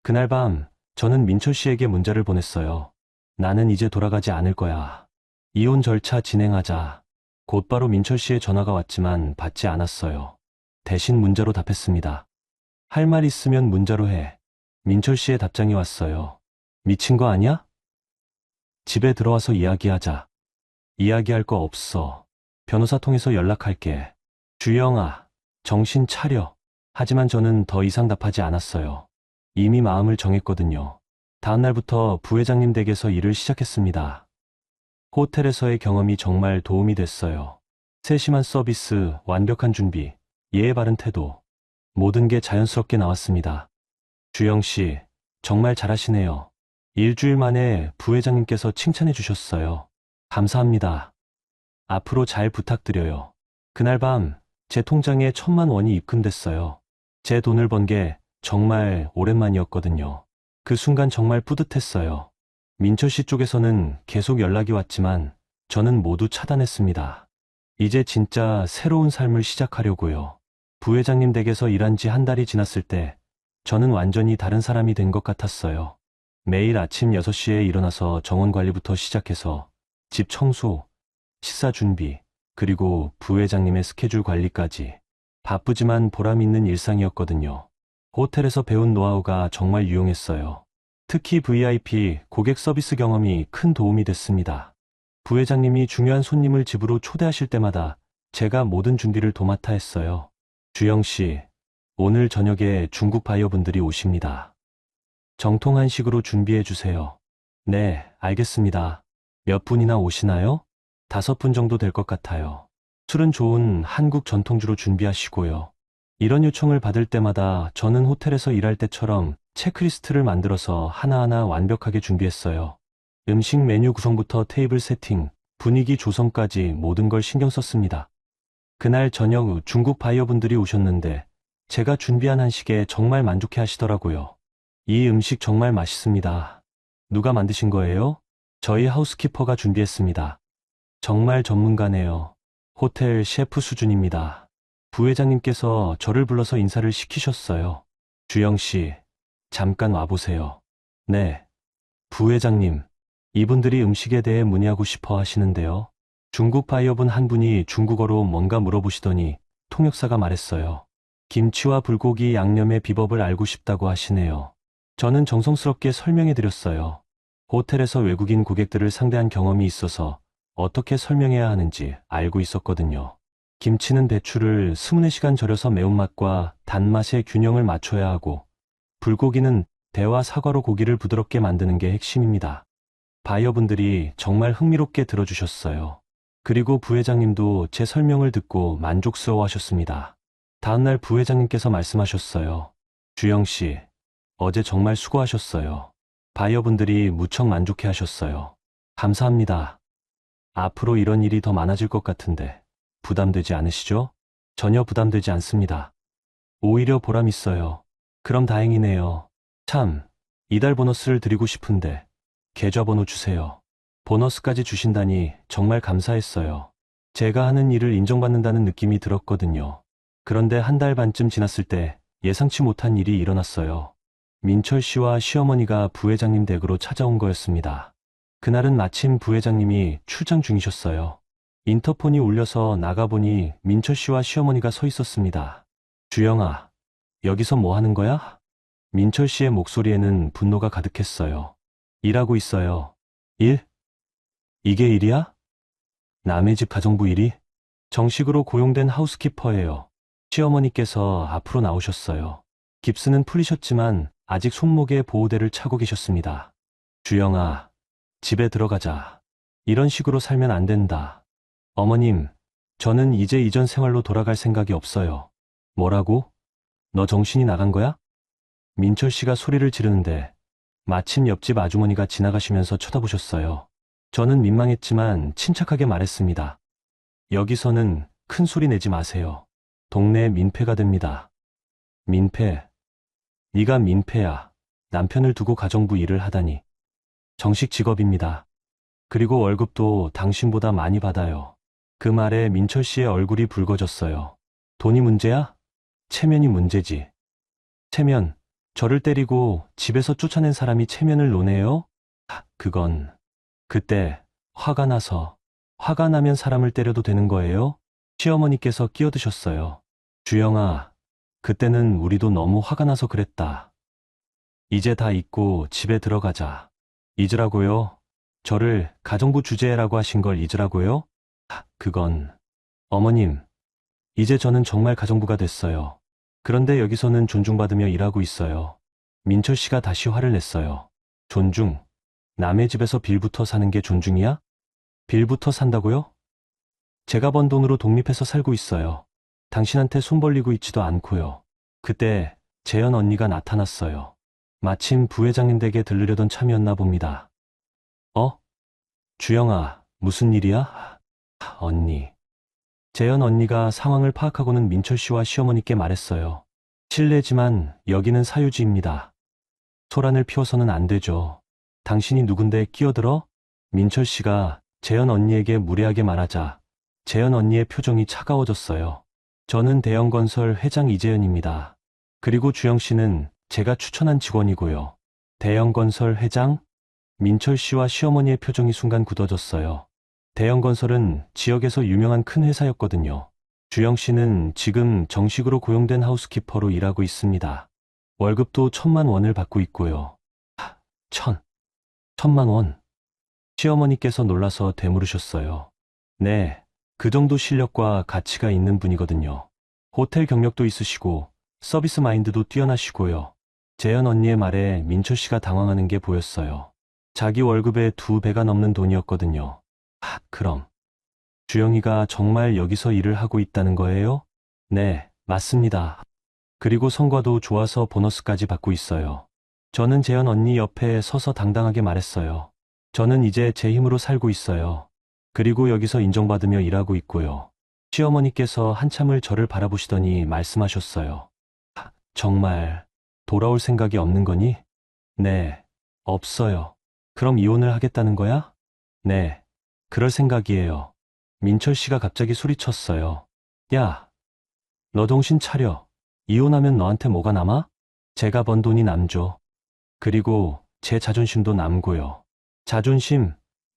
그날 밤, 저는 민철 씨에게 문자를 보냈어요. 나는 이제 돌아가지 않을 거야. 이혼 절차 진행하자. 곧바로 민철 씨의 전화가 왔지만 받지 않았어요. 대신 문자로 답했습니다. 할 말 있으면 문자로 해. 민철 씨의 답장이 왔어요. 미친 거 아니야? 집에 들어와서 이야기하자. 이야기할 거 없어. 변호사 통해서 연락할게. 주영아, 정신 차려. 하지만 저는 더 이상 답하지 않았어요. 이미 마음을 정했거든요. 다음 날부터 부회장님 댁에서 일을 시작했습니다. 호텔에서의 경험이 정말 도움이 됐어요. 세심한 서비스, 완벽한 준비, 예의 바른 태도. 모든 게 자연스럽게 나왔습니다. 주영 씨, 정말 잘하시네요. 일주일 만에 부회장님께서 칭찬해 주셨어요. 감사합니다. 앞으로 잘 부탁드려요. 그날 밤, 제 통장에 1,000만 원이 입금됐어요. 제 돈을 번 게 정말 오랜만이었거든요. 그 순간 정말 뿌듯했어요. 민철 씨 쪽에서는 계속 연락이 왔지만 저는 모두 차단했습니다. 이제 진짜 새로운 삶을 시작하려고요. 부회장님 댁에서 일한 지 한 달이 지났을 때 저는 완전히 다른 사람이 된 것 같았어요. 매일 아침 6시에 일어나서 정원 관리부터 시작해서 집 청소, 식사 준비, 그리고 부회장님의 스케줄 관리까지 바쁘지만 보람 있는 일상이었거든요. 호텔에서 배운 노하우가 정말 유용했어요. 특히 VIP 고객 서비스 경험이 큰 도움이 됐습니다. 부회장님이 중요한 손님을 집으로 초대하실 때마다 제가 모든 준비를 도맡아 했어요. 주영 씨, 오늘 저녁에 중국 바이어분들이 오십니다. 정통 한식으로 준비해 주세요. 네, 알겠습니다. 몇 분이나 오시나요? 5분 정도 될 것 같아요. 술은 좋은 한국 전통주로 준비하시고요. 이런 요청을 받을 때마다 저는 호텔에서 일할 때처럼 체크리스트를 만들어서 하나하나 완벽하게 준비했어요. 음식 메뉴 구성부터 테이블 세팅, 분위기 조성까지 모든 걸 신경 썼습니다. 그날 저녁 중국 바이어분들이 오셨는데 제가 준비한 한식에 정말 만족해 하시더라고요. 이 음식 정말 맛있습니다. 누가 만드신 거예요? 저희 하우스키퍼가 준비했습니다. 정말 전문가네요. 호텔 셰프 수준입니다. 부회장님께서 저를 불러서 인사를 시키셨어요. 주영 씨, 잠깐 와보세요. 네. 부회장님, 이분들이 음식에 대해 문의하고 싶어 하시는데요. 중국 바이어분 한 분이 중국어로 뭔가 물어보시더니 통역사가 말했어요. 김치와 불고기 양념의 비법을 알고 싶다고 하시네요. 저는 정성스럽게 설명해 드렸어요. 호텔에서 외국인 고객들을 상대한 경험이 있어서 어떻게 설명해야 하는지 알고 있었거든요. 김치는 배추를 24시간 절여서 매운맛과 단맛의 균형을 맞춰야 하고, 불고기는 대와 사과로 고기를 부드럽게 만드는 게 핵심입니다. 바이어분들이 정말 흥미롭게 들어주셨어요. 그리고 부회장님도 제 설명을 듣고 만족스러워 하셨습니다. 다음날 부회장님께서 말씀하셨어요. 주영 씨, 어제 정말 수고하셨어요. 바이어분들이 무척 만족해 하셨어요. 감사합니다. 앞으로 이런 일이 더 많아질 것 같은데 부담되지 않으시죠? 전혀 부담되지 않습니다. 오히려 보람 있어요. 그럼 다행이네요. 참, 이달 보너스를 드리고 싶은데 계좌번호 주세요. 보너스까지 주신다니 정말 감사했어요. 제가 하는 일을 인정받는다는 느낌이 들었거든요. 그런데 한 달 반쯤 지났을 때 예상치 못한 일이 일어났어요. 민철 씨와 시어머니가 부회장님 댁으로 찾아온 거였습니다. 그날은 마침 부회장님이 출장 중이셨어요. 인터폰이 울려서 나가보니 민철 씨와 시어머니가 서 있었습니다. 주영아, 여기서 뭐 하는 거야? 민철 씨의 목소리에는 분노가 가득했어요. 일하고 있어요. 일? 이게 일이야? 남의 집 가정부 일이? 정식으로 고용된 하우스키퍼예요. 시어머니께서 앞으로 나오셨어요. 깁스는 풀리셨지만 아직 손목에 보호대를 차고 계셨습니다. 주영아, 집에 들어가자. 이런 식으로 살면 안 된다. 어머님, 저는 이제 이전 생활로 돌아갈 생각이 없어요. 뭐라고? 너 정신이 나간 거야? 민철 씨가 소리를 지르는데 마침 옆집 아주머니가 지나가시면서 쳐다보셨어요. 저는 민망했지만 침착하게 말했습니다. 여기서는 큰 소리 내지 마세요. 동네 민폐가 됩니다. 민폐? 네가 민폐야. 남편을 두고 가정부 일을 하다니. 정식 직업입니다. 그리고 월급도 당신보다 많이 받아요. 그 말에 민철 씨의 얼굴이 붉어졌어요. 돈이 문제야? 체면이 문제지. 체면, 저를 때리고 집에서 쫓아낸 사람이 체면을 논해요? 그건... 그때 화가 나면 사람을 때려도 되는 거예요? 시어머니께서 끼어드셨어요. 주영아, 그때는 우리도 너무 화가 나서 그랬다. 이제 다 잊고 집에 들어가자. 잊으라고요? 저를 가정부 주제라고 하신 걸 잊으라고요? 그건... 어머님, 이제 저는 정말 가정부가 됐어요. 그런데 여기서는 존중받으며 일하고 있어요. 민철 씨가 다시 화를 냈어요. 존중? 남의 집에서 빌부터 사는 게 존중이야? 빌부터 산다고요? 제가 번 돈으로 독립해서 살고 있어요. 당신한테 손 벌리고 있지도 않고요. 그때 재현 언니가 나타났어요. 마침 부회장님 댁에 들르려던 참이었나 봅니다. 주영아, 무슨 일이야? 언니. 재현 언니가 상황을 파악하고는 민철 씨와 시어머니께 말했어요. 실례지만 여기는 사유지입니다. 소란을 피워서는 안 되죠. 당신이 누군데 끼어들어? 민철 씨가 재현 언니에게 무례하게 말하자 재현 언니의 표정이 차가워졌어요. 저는 대형건설 회장 이재현입니다. 그리고 주영 씨는 제가 추천한 직원이고요. 대형건설 회장? 민철 씨와 시어머니의 표정이 순간 굳어졌어요. 대형건설은 지역에서 유명한 큰 회사였거든요. 주영 씨는 지금 정식으로 고용된 하우스키퍼로 일하고 있습니다. 월급도 1,000만 원을 받고 있고요. 천, 1,000만 원. 시어머니께서 놀라서 되물으셨어요. 네, 그 정도 실력과 가치가 있는 분이거든요. 호텔 경력도 있으시고 서비스 마인드도 뛰어나시고요. 재현 언니의 말에 민철 씨가 당황하는 게 보였어요. 자기 월급의 2배가 넘는 돈이었거든요. 그럼 주영이가 정말 여기서 일을 하고 있다는 거예요? 네, 맞습니다. 그리고 성과도 좋아서 보너스까지 받고 있어요. 저는 재현 언니 옆에 서서 당당하게 말했어요. 저는 이제 제 힘으로 살고 있어요. 그리고 여기서 인정받으며 일하고 있고요. 시어머니께서 한참을 저를 바라보시더니 말씀하셨어요. 정말 돌아올 생각이 없는 거니? 네, 없어요. 그럼 이혼을 하겠다는 거야? 네, 그럴 생각이에요. 민철 씨가 갑자기 소리쳤어요. 야, 너 정신 차려. 이혼하면 너한테 뭐가 남아? 제가 번 돈이 남죠. 그리고 제 자존심도 남고요. 자존심?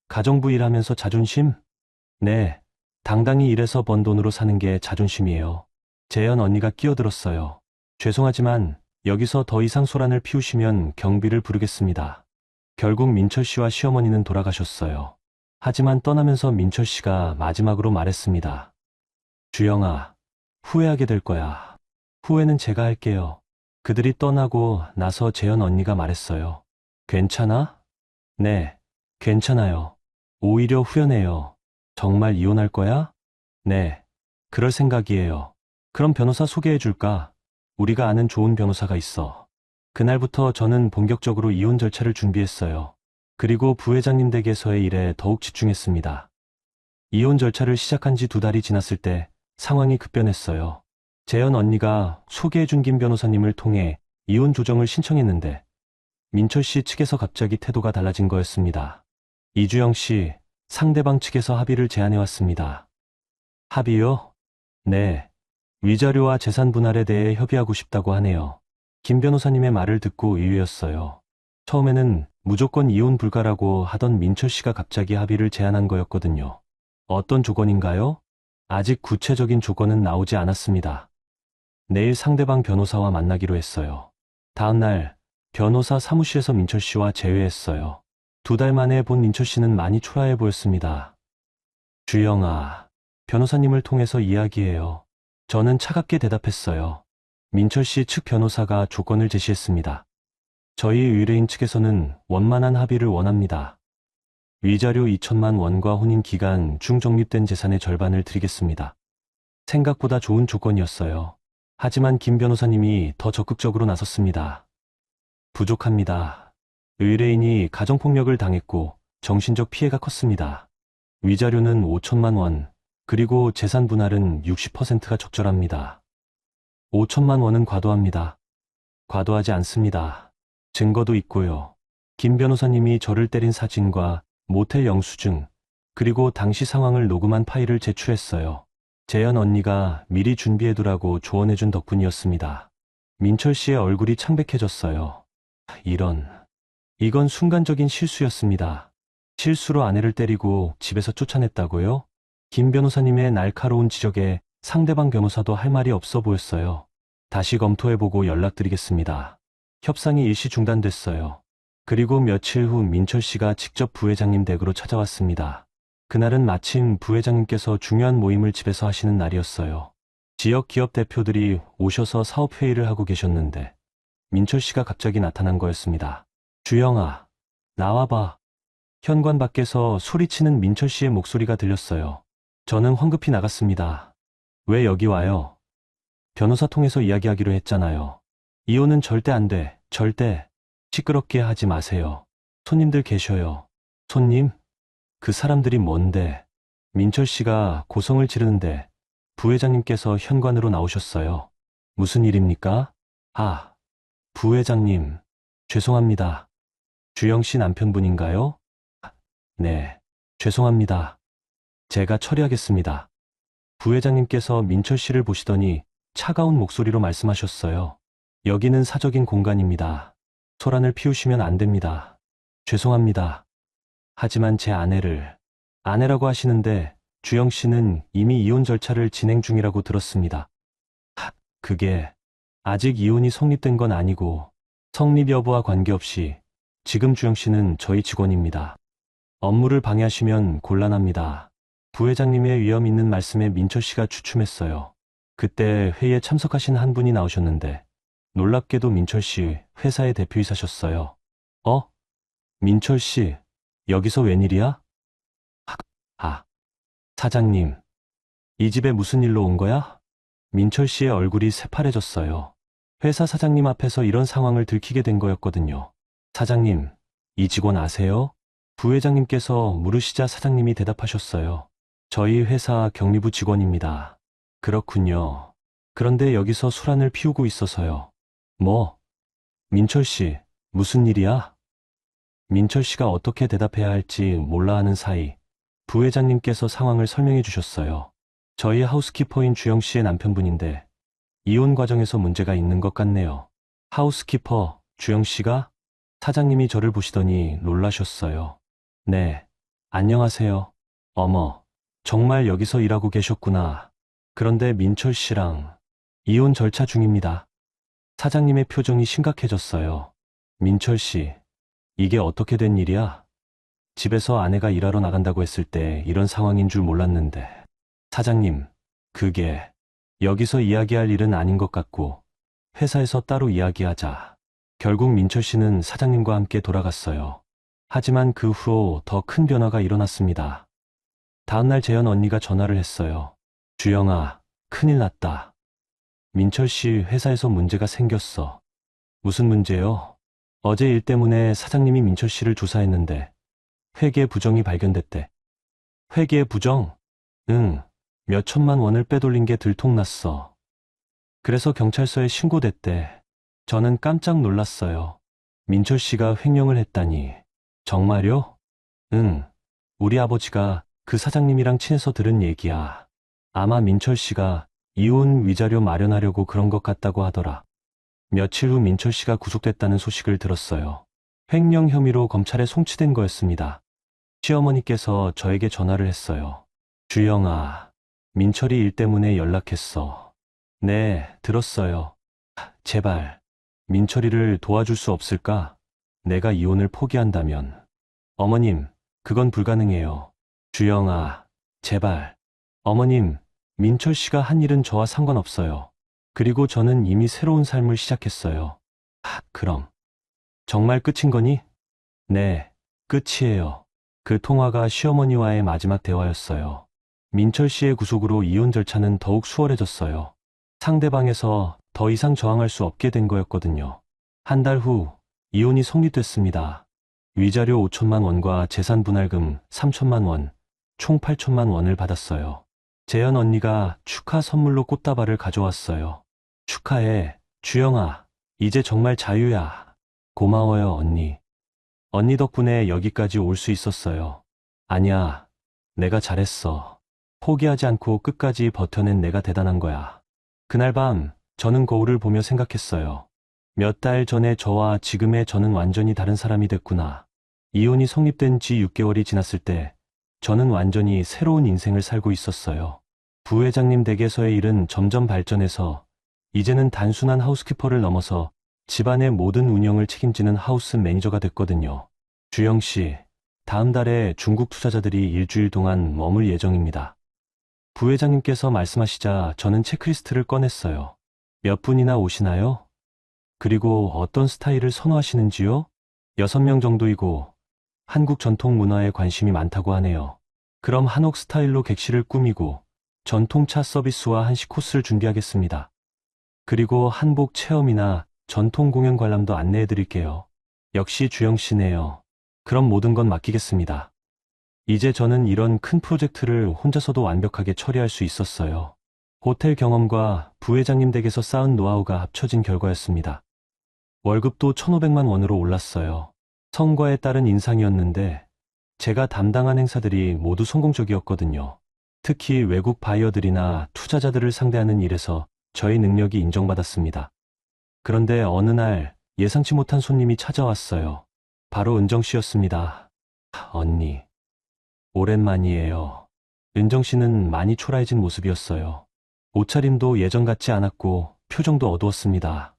가정부 일하면서 자존심? 네, 당당히 일해서 번 돈으로 사는 게 자존심이에요. 재현 언니가 끼어들었어요. 죄송하지만 여기서 더 이상 소란을 피우시면 경비를 부르겠습니다. 결국 민철 씨와 시어머니는 돌아가셨어요. 하지만 떠나면서 민철 씨가 마지막으로 말했습니다. 주영아, 후회하게 될 거야. 후회는 제가 할게요. 그들이 떠나고 나서 재현 언니가 말했어요. 괜찮아? 네, 괜찮아요. 오히려 후련해요. 정말 이혼할 거야? 네, 그럴 생각이에요. 그럼 변호사 소개해 줄까? 우리가 아는 좋은 변호사가 있어. 그날부터 저는 본격적으로 이혼 절차를 준비했어요. 그리고 부회장님 댁에서의 일에 더욱 집중했습니다. 이혼 절차를 시작한 지 2달이 지났을 때 상황이 급변했어요. 재현 언니가 소개해준 김 변호사님을 통해 이혼 조정을 신청했는데 민철 씨 측에서 갑자기 태도가 달라진 거였습니다. 이주영 씨, 상대방 측에서 합의를 제안해왔습니다. 합의요? 네. 위자료와 재산 분할에 대해 협의하고 싶다고 하네요. 김 변호사님의 말을 듣고 의외였어요. 처음에는 무조건 이혼 불가라고 하던 민철 씨가 갑자기 합의를 제안한 거였거든요. 어떤 조건인가요? 아직 구체적인 조건은 나오지 않았습니다. 내일 상대방 변호사와 만나기로 했어요. 다음 날 변호사 사무실에서 민철 씨와 재회했어요. 2달 만에 본 민철 씨는 많이 초라해 보였습니다. 주영아, 변호사님을 통해서 이야기해요. 저는 차갑게 대답했어요. 민철 씨 측 변호사가 조건을 제시했습니다. 저희 의뢰인 측에서는 원만한 합의를 원합니다. 위자료 2천만 원과 혼인 기간 중 적립된 재산의 절반을 드리겠습니다. 생각보다 좋은 조건이었어요. 하지만 김 변호사님이 더 적극적으로 나섰습니다. 부족합니다. 의뢰인이 가정폭력을 당했고 정신적 피해가 컸습니다. 위자료는 5천만 원, 그리고 재산 분할은 60%가 적절합니다. 5천만 원은 과도합니다. 과도하지 않습니다. 증거도 있고요. 김 변호사님이 저를 때린 사진과 모텔 영수증, 그리고 당시 상황을 녹음한 파일을 제출했어요. 재현 언니가 미리 준비해두라고 조언해준 덕분이었습니다. 민철 씨의 얼굴이 창백해졌어요. 이건 순간적인 실수였습니다. 실수로 아내를 때리고 집에서 쫓아냈다고요? 김 변호사님의 날카로운 지적에 상대방 변호사도 할 말이 없어 보였어요. 다시 검토해보고 연락드리겠습니다. 협상이 일시 중단됐어요. 그리고 며칠 후 민철 씨가 직접 부회장님 댁으로 찾아왔습니다. 그날은 마침 부회장님께서 중요한 모임을 집에서 하시는 날이었어요. 지역 기업 대표들이 오셔서 사업회의를 하고 계셨는데 민철 씨가 갑자기 나타난 거였습니다. 주영아, 나와봐. 현관 밖에서 소리치는 민철 씨의 목소리가 들렸어요. 저는 황급히 나갔습니다. 왜 여기 와요? 변호사 통해서 이야기하기로 했잖아요. 이혼은 절대 안 돼. 절대. 시끄럽게 하지 마세요. 손님들 계셔요. 손님? 그 사람들이 뭔데? 민철 씨가 고성을 지르는데 부회장님께서 현관으로 나오셨어요. 무슨 일입니까? 아, 부회장님. 죄송합니다. 주영 씨 남편분인가요? 네, 죄송합니다. 제가 처리하겠습니다. 부회장님께서 민철 씨를 보시더니 차가운 목소리로 말씀하셨어요. 여기는 사적인 공간입니다. 소란을 피우시면 안 됩니다. 죄송합니다. 하지만 제 아내라고 하시는데 주영 씨는 이미 이혼 절차를 진행 중이라고 들었습니다. 그게 아직 이혼이 성립된 건 아니고 성립 여부와 관계없이 지금 주영 씨는 저희 직원입니다. 업무를 방해하시면 곤란합니다. 부회장님의 위험 있는 말씀에 민철 씨가 주춤했어요. 그때 회의에 참석하신 한 분이 나오셨는데 놀랍게도 민철 씨 회사의 대표이사셨어요. 민철 씨, 여기서 웬일이야? 사장님, 이 집에 무슨 일로 온 거야? 민철 씨의 얼굴이 새파래졌어요. 회사 사장님 앞에서 이런 상황을 들키게 된 거였거든요. 사장님, 이 직원 아세요? 부회장님께서 물으시자 사장님이 대답하셨어요. 저희 회사 경리부 직원입니다. 그렇군요. 그런데 여기서 소란을 피우고 있어서요. 뭐? 민철 씨, 무슨 일이야? 민철 씨가 어떻게 대답해야 할지 몰라 하는 사이 부회장님께서 상황을 설명해 주셨어요. 저희 하우스키퍼인 주영 씨의 남편분인데 이혼 과정에서 문제가 있는 것 같네요. 하우스키퍼 주영 씨가? 사장님이 저를 보시더니 놀라셨어요. 네, 안녕하세요. 어머, 정말 여기서 일하고 계셨구나. 그런데 민철 씨랑 이혼 절차 중입니다. 사장님의 표정이 심각해졌어요. 민철 씨, 이게 어떻게 된 일이야? 집에서 아내가 일하러 나간다고 했을 때 이런 상황인 줄 몰랐는데. 사장님, 그게 여기서 이야기할 일은 아닌 것 같고 회사에서 따로 이야기하자. 결국 민철 씨는 사장님과 함께 돌아갔어요. 하지만 그 후로 더 큰 변화가 일어났습니다. 다음날 재현 언니가 전화를 했어요. 주영아, 큰일 났다. 민철 씨 회사에서 문제가 생겼어. 무슨 문제요? 어제 일 때문에 사장님이 민철 씨를 조사했는데 회계 부정이 발견됐대. 회계 부정? 응, 몇 천만 원을 빼돌린 게 들통났어. 그래서 경찰서에 신고됐대. 저는 깜짝 놀랐어요. 민철 씨가 횡령을 했다니. 정말요? 응, 우리 아버지가 그 사장님이랑 친해서 들은 얘기야. 아마 민철 씨가 이혼 위자료 마련하려고 그런 것 같다고 하더라. 며칠 후 민철 씨가 구속됐다는 소식을 들었어요. 횡령 혐의로 검찰에 송치된 거였습니다. 시어머니께서 저에게 전화를 했어요. 주영아, 민철이 일 때문에 연락했어. 네, 들었어요. 제발, 민철이를 도와줄 수 없을까? 내가 이혼을 포기한다면. 어머님, 그건 불가능해요. 주영아, 제발. 어머님, 민철 씨가 한 일은 저와 상관없어요. 그리고 저는 이미 새로운 삶을 시작했어요. 그럼. 정말 끝인 거니? 네, 끝이에요. 그 통화가 시어머니와의 마지막 대화였어요. 민철 씨의 구속으로 이혼 절차는 더욱 수월해졌어요. 상대방에서 더 이상 저항할 수 없게 된 거였거든요. 한 달 후, 이혼이 성립됐습니다. 위자료 5천만 원과 재산 분할금 3천만 원, 총 8천만 원을 받았어요. 재현 언니가 축하 선물로 꽃다발을 가져왔어요. 축하해, 주영아. 이제 정말 자유야. 고마워요, 언니. 언니 덕분에 여기까지 올 수 있었어요. 아니야, 내가 잘했어. 포기하지 않고 끝까지 버텨낸 내가 대단한 거야. 그날 밤, 저는 거울을 보며 생각했어요. 몇 달 전에 저와 지금의 저는 완전히 다른 사람이 됐구나. 이혼이 성립된 지 6개월이 지났을 때, 저는 완전히 새로운 인생을 살고 있었어요. 부회장님 댁에서의 일은 점점 발전해서, 이제는 단순한 하우스키퍼를 넘어서 집안의 모든 운영을 책임지는 하우스 매니저가 됐거든요. 주영 씨, 다음 달에 중국 투자자들이 일주일 동안 머물 예정입니다. 부회장님께서 말씀하시자 저는 체크리스트를 꺼냈어요. 몇 분이나 오시나요? 그리고 어떤 스타일을 선호하시는지요? 6명 정도이고 한국 전통 문화에 관심이 많다고 하네요. 그럼 한옥 스타일로 객실을 꾸미고 전통차 서비스와 한식 코스를 준비하겠습니다. 그리고 한복 체험이나 전통 공연 관람도 안내해 드릴게요. 역시 주영 씨네요. 그럼 모든 건 맡기겠습니다. 이제 저는 이런 큰 프로젝트를 혼자서도 완벽하게 처리할 수 있었어요. 호텔 경험과 부회장님 댁에서 쌓은 노하우가 합쳐진 결과였습니다. 월급도 1,500만 원으로 올랐어요. 성과에 따른 인상이었는데 제가 담당한 행사들이 모두 성공적이었거든요. 특히 외국 바이어들이나 투자자들을 상대하는 일에서 저의 능력이 인정받았습니다. 그런데 어느 날 예상치 못한 손님이 찾아왔어요. 바로 은정 씨였습니다. 언니, 오랜만이에요. 은정 씨는 많이 초라해진 모습이었어요. 옷차림도 예전 같지 않았고 표정도 어두웠습니다.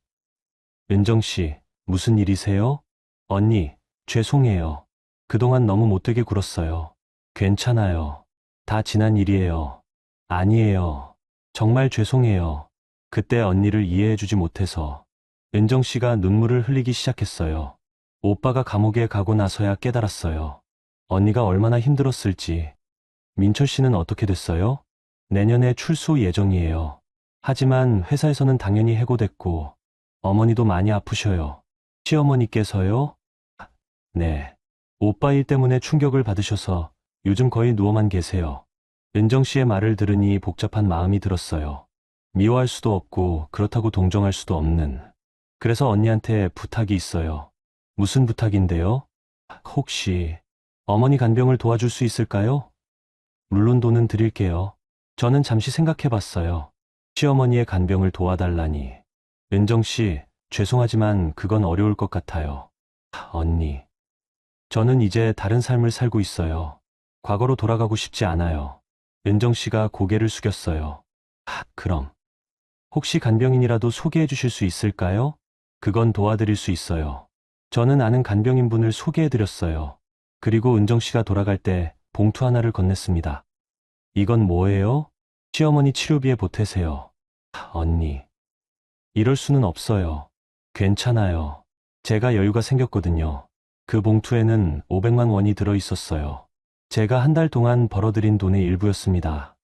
은정 씨, 무슨 일이세요? 언니, 죄송해요. 그동안 너무 못되게 굴었어요. 괜찮아요. 다 지난 일이에요. 아니에요. 정말 죄송해요. 그때 언니를 이해해주지 못해서. 은정 씨가 눈물을 흘리기 시작했어요. 오빠가 감옥에 가고 나서야 깨달았어요. 언니가 얼마나 힘들었을지. 민철 씨는 어떻게 됐어요? 내년에 출소 예정이에요. 하지만 회사에서는 당연히 해고됐고, 어머니도 많이 아프셔요. 시어머니께서요? 네. 오빠 일 때문에 충격을 받으셔서 요즘 거의 누워만 계세요. 은정 씨의 말을 들으니 복잡한 마음이 들었어요. 미워할 수도 없고 그렇다고 동정할 수도 없는. 그래서 언니한테 부탁이 있어요. 무슨 부탁인데요? 혹시 어머니 간병을 도와줄 수 있을까요? 물론 돈은 드릴게요. 저는 잠시 생각해 봤어요. 시어머니의 간병을 도와달라니. 은정 씨, 죄송하지만 그건 어려울 것 같아요. 언니. 저는 이제 다른 삶을 살고 있어요. 과거로 돌아가고 싶지 않아요. 은정 씨가 고개를 숙였어요. 그럼. 혹시 간병인이라도 소개해 주실 수 있을까요? 그건 도와드릴 수 있어요. 저는 아는 간병인분을 소개해 드렸어요. 그리고 은정 씨가 돌아갈 때 봉투 하나를 건넸습니다. 이건 뭐예요? 시어머니 치료비에 보태세요. 언니. 이럴 수는 없어요. 괜찮아요. 제가 여유가 생겼거든요. 그 봉투에는 500만 원이 들어 있었어요. 제가 한 달 동안 벌어들인 돈의 일부였습니다.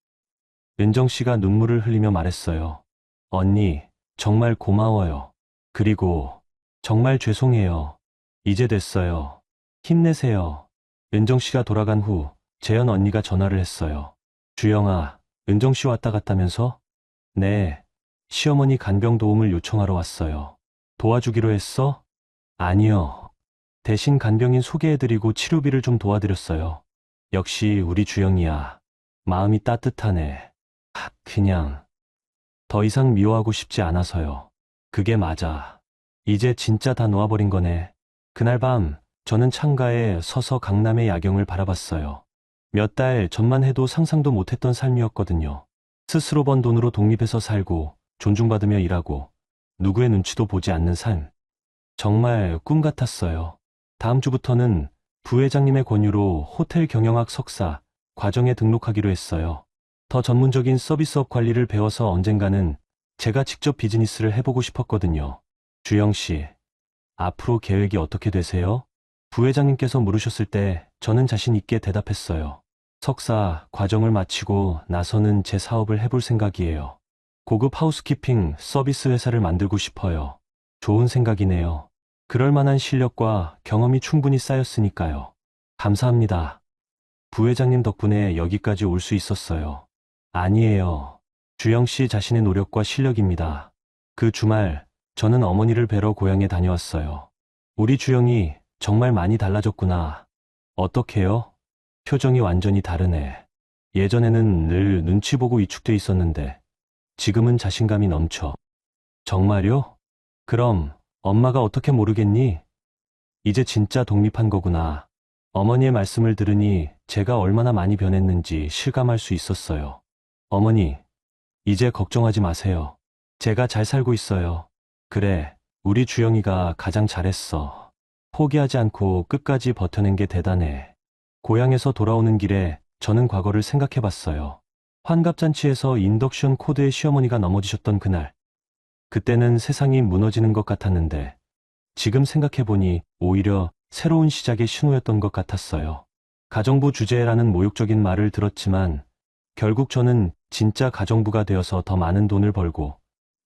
은정 씨가 눈물을 흘리며 말했어요. 언니, 정말 고마워요. 그리고 정말 죄송해요. 이제 됐어요. 힘내세요. 은정 씨가 돌아간 후 재현 언니가 전화를 했어요. 주영아, 은정 씨 왔다 갔다면서? 네, 시어머니 간병 도움을 요청하러 왔어요. 도와주기로 했어? 아니요. 대신 간병인 소개해드리고 치료비를 좀 도와드렸어요. 역시 우리 주영이야. 마음이 따뜻하네. 그냥 더 이상 미워하고 싶지 않아서요. 그게 맞아. 이제 진짜 다 놓아버린 거네. 그날 밤 저는 창가에 서서 강남의 야경을 바라봤어요. 몇 달 전만 해도 상상도 못했던 삶이었거든요. 스스로 번 돈으로 독립해서 살고 존중받으며 일하고 누구의 눈치도 보지 않는 삶. 정말 꿈 같았어요. 다음 주부터는 부회장님의 권유로 호텔 경영학 석사 과정에 등록하기로 했어요. 더 전문적인 서비스업 관리를 배워서 언젠가는 제가 직접 비즈니스를 해보고 싶었거든요. 주영 씨, 앞으로 계획이 어떻게 되세요? 부회장님께서 물으셨을 때 저는 자신 있게 대답했어요. 석사 과정을 마치고 나서는 제 사업을 해볼 생각이에요. 고급 하우스키핑 서비스 회사를 만들고 싶어요. 좋은 생각이네요. 그럴 만한 실력과 경험이 충분히 쌓였으니까요. 감사합니다. 부회장님 덕분에 여기까지 올 수 있었어요. 아니에요. 주영 씨 자신의 노력과 실력입니다. 그 주말 저는 어머니를 뵈러 고향에 다녀왔어요. 우리 주영이 정말 많이 달라졌구나. 어떡해요? 표정이 완전히 다르네. 예전에는 늘 눈치 보고 위축돼 있었는데 지금은 자신감이 넘쳐. 정말요? 그럼 엄마가 어떻게 모르겠니? 이제 진짜 독립한 거구나. 어머니의 말씀을 들으니 제가 얼마나 많이 변했는지 실감할 수 있었어요. 어머니, 이제 걱정하지 마세요. 제가 잘 살고 있어요. 그래, 우리 주영이가 가장 잘했어. 포기하지 않고 끝까지 버텨낸 게 대단해. 고향에서 돌아오는 길에 저는 과거를 생각해 봤어요. 환갑잔치에서 인덕션 코드의 시어머니가 넘어지셨던 그날. 그때는 세상이 무너지는 것 같았는데 지금 생각해보니 오히려 새로운 시작의 신호였던 것 같았어요. 가정부 주제라는 모욕적인 말을 들었지만 결국 저는 진짜 가정부가 되어서 더 많은 돈을 벌고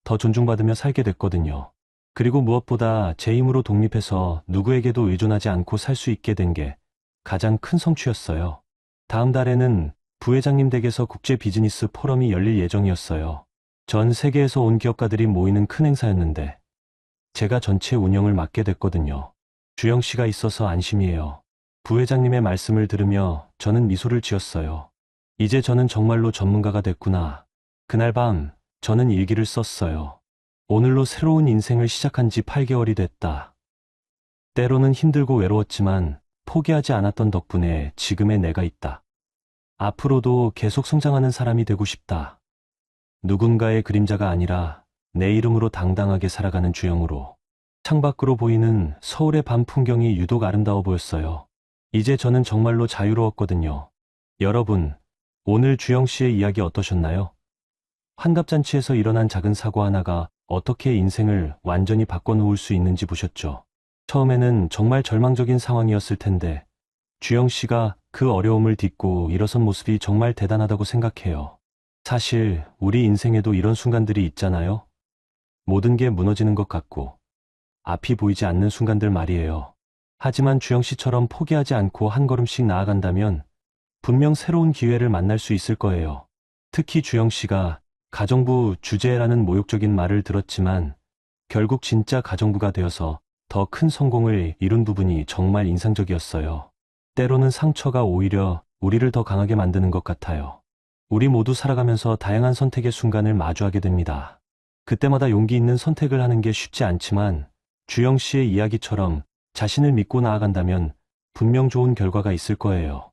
더 존중받으며 살게 됐거든요. 그리고 무엇보다 제 힘으로 독립해서 누구에게도 의존하지 않고 살 수 있게 된 게 가장 큰 성취였어요. 다음 달에는 부회장님 댁에서 국제 비즈니스 포럼이 열릴 예정이었어요. 전 세계에서 온 기업가들이 모이는 큰 행사였는데 제가 전체 운영을 맡게 됐거든요. 주영 씨가 있어서 안심이에요. 부회장님의 말씀을 들으며 저는 미소를 지었어요. 이제 저는 정말로 전문가가 됐구나. 그날 밤, 저는 일기를 썼어요. 오늘로 새로운 인생을 시작한 지 8개월이 됐다. 때로는 힘들고 외로웠지만 포기하지 않았던 덕분에 지금의 내가 있다. 앞으로도 계속 성장하는 사람이 되고 싶다. 누군가의 그림자가 아니라 내 이름으로 당당하게 살아가는 주영으로. 창밖으로 보이는 서울의 밤 풍경이 유독 아름다워 보였어요. 이제 저는 정말로 자유로웠거든요. 여러분, 오늘 주영 씨의 이야기 어떠셨나요? 환갑잔치에서 일어난 작은 사고 하나가 어떻게 인생을 완전히 바꿔놓을 수 있는지 보셨죠? 처음에는 정말 절망적인 상황이었을 텐데, 주영 씨가 그 어려움을 딛고 일어선 모습이 정말 대단하다고 생각해요. 사실, 우리 인생에도 이런 순간들이 있잖아요? 모든 게 무너지는 것 같고, 앞이 보이지 않는 순간들 말이에요. 하지만 주영 씨처럼 포기하지 않고 한 걸음씩 나아간다면 분명 새로운 기회를 만날 수 있을 거예요. 특히 주영 씨가 가정부 주제라는 모욕적인 말을 들었지만 결국 진짜 가정부가 되어서 더 큰 성공을 이룬 부분이 정말 인상적이었어요. 때로는 상처가 오히려 우리를 더 강하게 만드는 것 같아요. 우리 모두 살아가면서 다양한 선택의 순간을 마주하게 됩니다. 그때마다 용기 있는 선택을 하는 게 쉽지 않지만 주영 씨의 이야기처럼 자신을 믿고 나아간다면 분명 좋은 결과가 있을 거예요.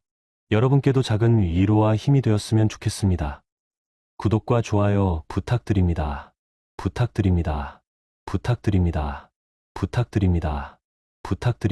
여러분께도 작은 위로와 힘이 되었으면 좋겠습니다. 구독과 좋아요 부탁드립니다. 부탁드립니다. 부탁드립니다. 부탁드립니다. 부탁드립니다.